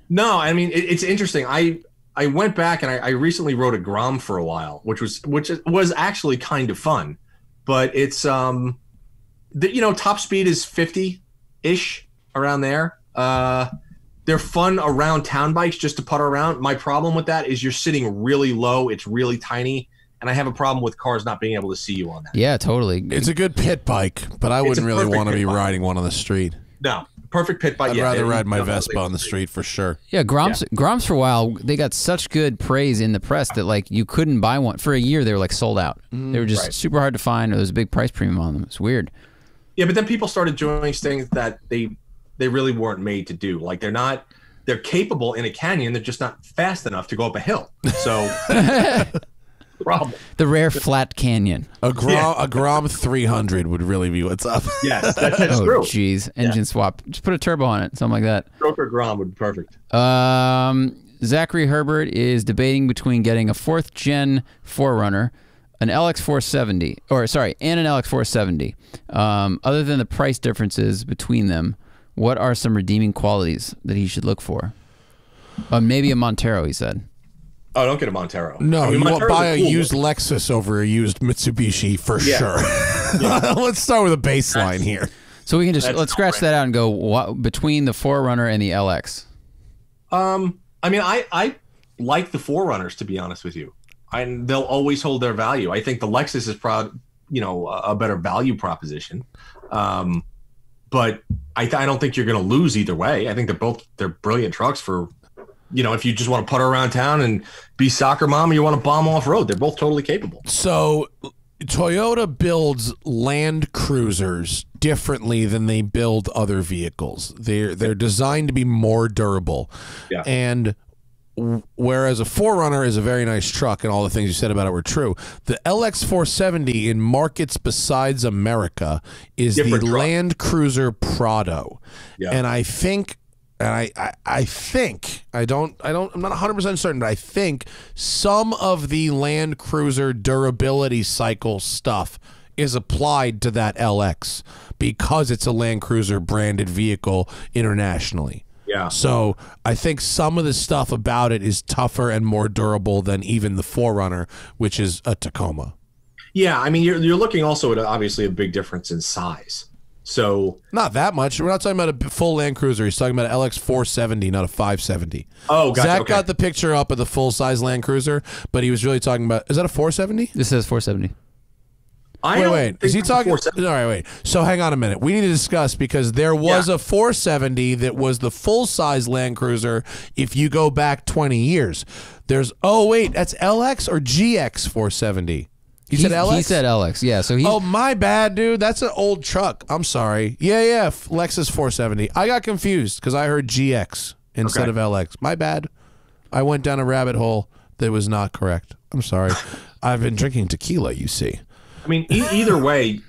No, I mean it's interesting. I went back and I recently rode a Grom for a while, which was actually kind of fun, but it's top speed is 50-ish around there. They're fun around town bikes just to putter around. My problem with that is you're sitting really low. It's really tiny. And I have a problem with cars not being able to see you on that. Yeah, totally. It's a good pit bike, but I wouldn't really want to be riding one on the street. No, perfect pit bike. I'd rather ride my Vespa on the street for sure. Yeah, Groms for a while, they got such good praise in the press that like you couldn't buy one. For a year, they were like sold out. They were just super hard to find. There was a big price premium on them. It's weird. Yeah, but then people started doing things that they really weren't made to do. Like they're capable in a canyon. They're just not fast enough to go up a hill. So problem. The rare flat canyon. A Grom 300 would really be what's up. Yes, that's true. Oh, jeez. Engine swap. Just put a turbo on it. Something like that. Stroker Grom would be perfect. Zachary Herbert is debating between getting a 4th gen 4Runner, an LX470, and an LX470. Other than the price differences between them, what are some redeeming qualities that he should look for? Maybe a Montero, he said. Oh, don't get a Montero. No, you won't buy a used Lexus over a used Mitsubishi for sure. Yeah. Let's start with a baseline here. So we can let's scratch that out and go between the 4Runner and the LX. I mean, I like the 4Runners, to be honest with you. They'll always hold their value. I think the Lexus is a better value proposition. But I don't think you're going to lose either way. I think they're brilliant trucks for, if you just want to putter around town and be soccer mom, or you want to bomb off road. They're both totally capable. So Toyota builds Land Cruisers differently than they build other vehicles. They're designed to be more durable. Yeah. And whereas a 4Runner is a very nice truck and all the things you said about it were true, the LX470 in markets besides America is different the truck. Land Cruiser Prado. Yeah. And I think, I'm not 100% certain, but I think some of the Land Cruiser durability cycle stuff is applied to that LX because it's a Land Cruiser branded vehicle internationally. Yeah. So I think some of the stuff about it is tougher and more durable than even the 4Runner, which is a Tacoma. Yeah, I mean, you're looking also at obviously a big difference in size. So not that much. We're not talking about a full Land Cruiser. He's talking about an LX 470, not a 570. Oh, gotcha. Zach got the picture up of the full size Land Cruiser, but he was really talking about. Is that a 470? This says 470. Wait. Is he talking? All right, wait. So hang on a minute. We need to discuss because there was a 470 that was the full-size Land Cruiser if you go back 20 years. That's LX or GX 470? He said LX? He said LX, yeah. So oh, my bad, dude. That's an old truck. I'm sorry. Yeah, Lexus 470. I got confused because I heard GX instead of LX. My bad. I went down a rabbit hole that was not correct. I'm sorry. I've been drinking tequila, you see. I mean, either way,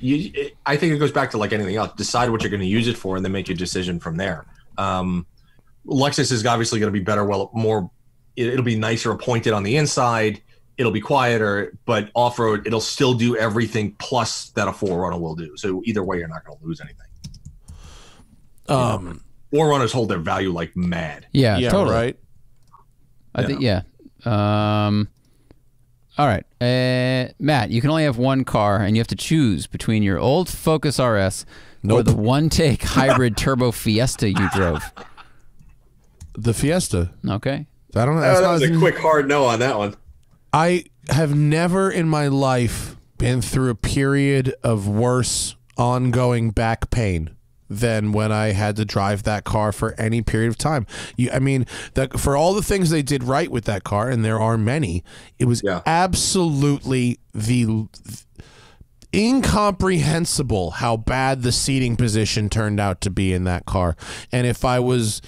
I think it goes back to like anything else. Decide what you're going to use it for, and then make your decision from there. Lexus is obviously going to be better. It'll be nicer appointed on the inside. It'll be quieter, but off-road, it'll still do everything plus that a 4Runner will do. So either way, you're not going to lose anything. 4Runners hold their value like mad. Yeah, Yeah, totally. right. I think, yeah. All right. Matt, you can only have one car, and you have to choose between your old Focus RS or the one-take hybrid turbo Fiesta you drove. The Fiesta. Okay. I don't know. That was a quick hard no on that one. I have never in my life been through a period of worse ongoing back pain than when I had to drive that car for any period of time. I mean, for all the things they did right with that car, and there are many, it was absolutely incomprehensible how bad the seating position turned out to be in that car. And if I was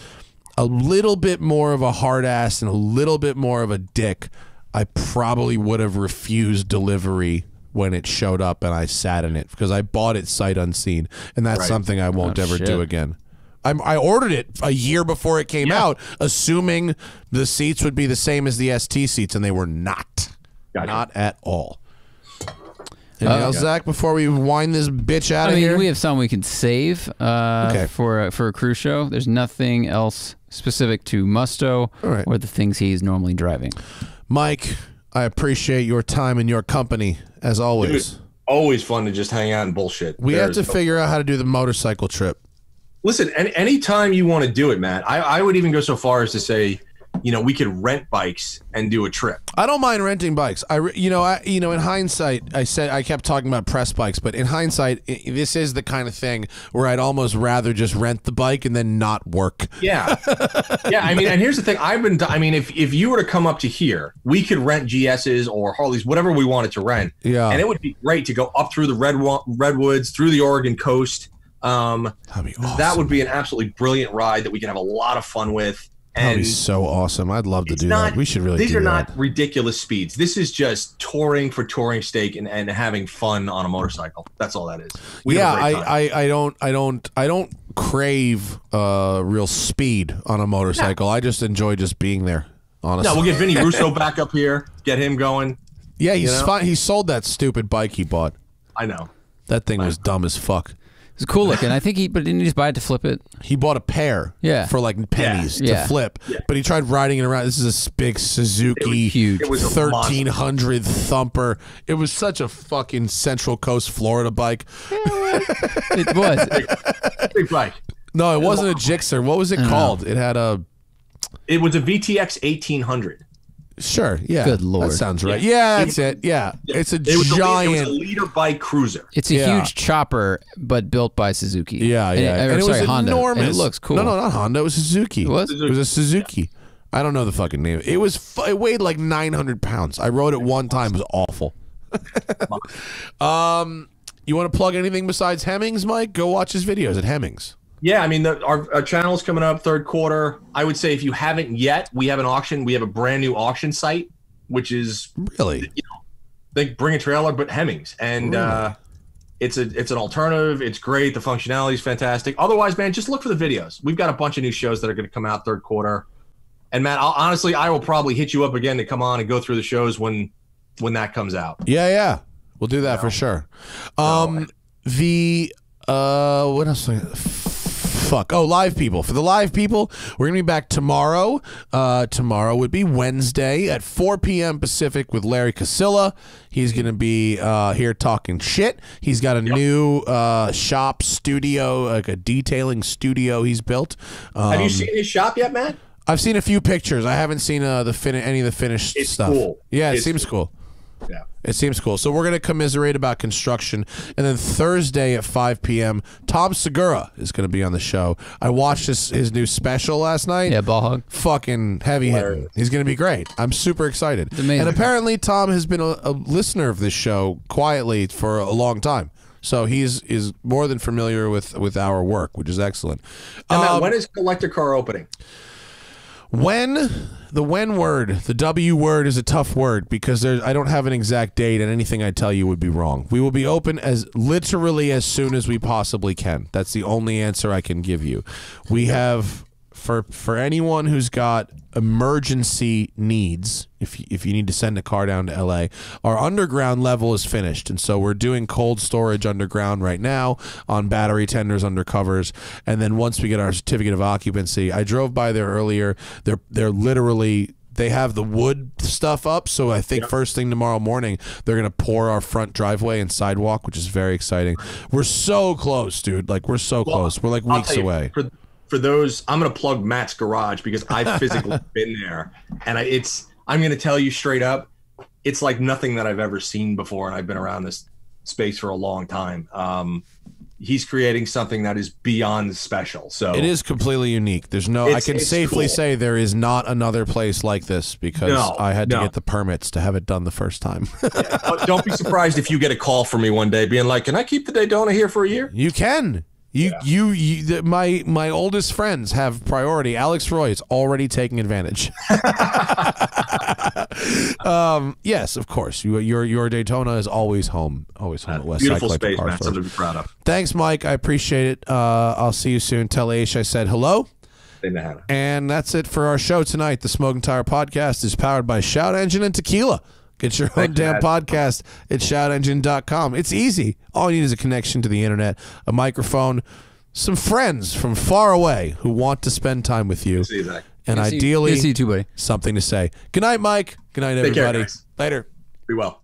a little bit more of a hard ass and a little bit more of a dick, I probably would have refused delivery when it showed up and I sat in it, because I bought it sight unseen, and that's something I won't ever do again. I ordered it a year before it came out, assuming the seats would be the same as the ST seats, and they were not. Not at all. Anything else, Zach, before we wind this bitch out of here? We have some we can save for a cruise show. There's nothing else specific to Musto or the things he's normally driving. Mike, I appreciate your time and your company, as always. It's always fun to just hang out and bullshit. We have to figure out how to do the motorcycle trip. Listen, anytime you want to do it, Matt, I would even go so far as to say, we could rent bikes and do a trip. I don't mind renting bikes. In hindsight, I kept talking about press bikes, but in hindsight, this is the kind of thing where I'd almost rather just rent the bike and then not work. Yeah, yeah. I mean, and here's the thing: if you were to come up to here, we could rent GSs or Harleys, whatever we wanted to rent. Yeah, and it would be great to go up through the redwoods, through the Oregon coast. That'd be awesome. That would be an absolutely brilliant ride that we can have a lot of fun with. That'd be so awesome. I'd love to do that. We should really do that. These are not ridiculous speeds. This is just touring for touring's sake and having fun on a motorcycle. That's all that is. I don't crave real speed on a motorcycle. I just enjoy just being there, honestly. No, we'll get Vinny Russo back up here, get him going. Yeah, he's fine. He sold that stupid bike he bought. I know. That thing was dumb as fuck. It's cool looking. I think but didn't he just buy it to flip it? He bought a pair for like pennies to flip, but he tried riding it around. This is a big Suzuki 1300 thumper. It was such a fucking Central Coast Florida bike. It was. Big bike. No, it wasn't a Gixxer. What was it called? It had a... It was a VTX 1800. Sure, yeah. Good Lord. That sounds right. Yeah, that's it. Yeah. It's a giant... It was a leader bike cruiser. It's a huge chopper, but built by Suzuki. Yeah. And it was Honda. enormous. And it looks cool. No, not Honda. It was Suzuki. It was? It was a Suzuki. I don't know the fucking name. It weighed like 900 pounds. I rode it one time. It was awful. You want to plug anything besides Hemmings, Mike? Go watch his videos at Hemmings. Yeah, I mean, our channel's coming up third quarter. I would say if you haven't yet, we have an auction. We have a brand new auction site, which is really, think bring a trailer, but Hemmings, and it's an alternative. It's great. The functionality is fantastic. Otherwise, man, just look for the videos. We've got a bunch of new shows that are going to come out third quarter. And Matt, honestly, I will probably hit you up again to come on and go through the shows when that comes out. Yeah, we'll do that for sure. What else? Live people. For the live people, we're going to be back tomorrow. Tomorrow would be Wednesday at 4 p.m. Pacific with Larry Casilla. He's going to be here talking shit. He's got a new shop studio, like a detailing studio he's built. Have you seen his shop yet, Matt? I've seen a few pictures. I haven't seen any of the finished stuff. Cool. Yeah, it seems cool. Yeah. It seems cool. So we're going to commiserate about construction. And then Thursday at 5 p.m., Tom Segura is going to be on the show. I watched his new special last night. Yeah, Ball Hog. Fucking heavy hitting. He's going to be great. I'm super excited. It's amazing. And apparently Tom has been a listener of this show quietly for a long time. So he's more than familiar with our work, which is excellent. When is Collector Car opening? The W word is a tough word because I don't have an exact date, and anything I tell you would be wrong. We will be open literally as soon as we possibly can. That's the only answer I can give you. We have for anyone who's got emergency needs, if you need to send a car down to LA, our underground level is finished, and so we're doing cold storage underground right now on battery tenders under covers, and then once we get our certificate of occupancy, I drove by there earlier. They're literally. They have the wood stuff up, so I think first thing tomorrow morning they're gonna pour our front driveway and sidewalk, which is very exciting. We're so close, dude. Like we're so close. We're like weeks away. For those, I'm gonna plug Matt's garage because I've physically been there, and I'm gonna tell you straight up, it's like nothing that I've ever seen before, and I've been around this space for a long time. He's creating something that is beyond special. So it is completely unique. There's no, I can safely say there is not another place like this because I had to get the permits to have it done the first time. Don't be surprised if you get a call from me one day being like, "Can I keep the Daytona here for a year?" You can. My oldest friends have priority. Alex Roy is already taking advantage. Yes, of course. Your Daytona is always home. Always home at West Beautiful Side space, man. Something to be proud of. Thanks, Mike. I appreciate it. I'll see you soon. Tell Aish I said hello. And that's it for our show tonight. The Smoking Tire Podcast is powered by Shout Engine and Tequila. Get your own damn podcast at shoutengine.com. It's easy. All you need is a connection to the internet, a microphone, some friends from far away who want to spend time with you, and ideally see you too, buddy. something to say. Good night, Mike. Good night, everybody. Take care, guys. Later. Be well.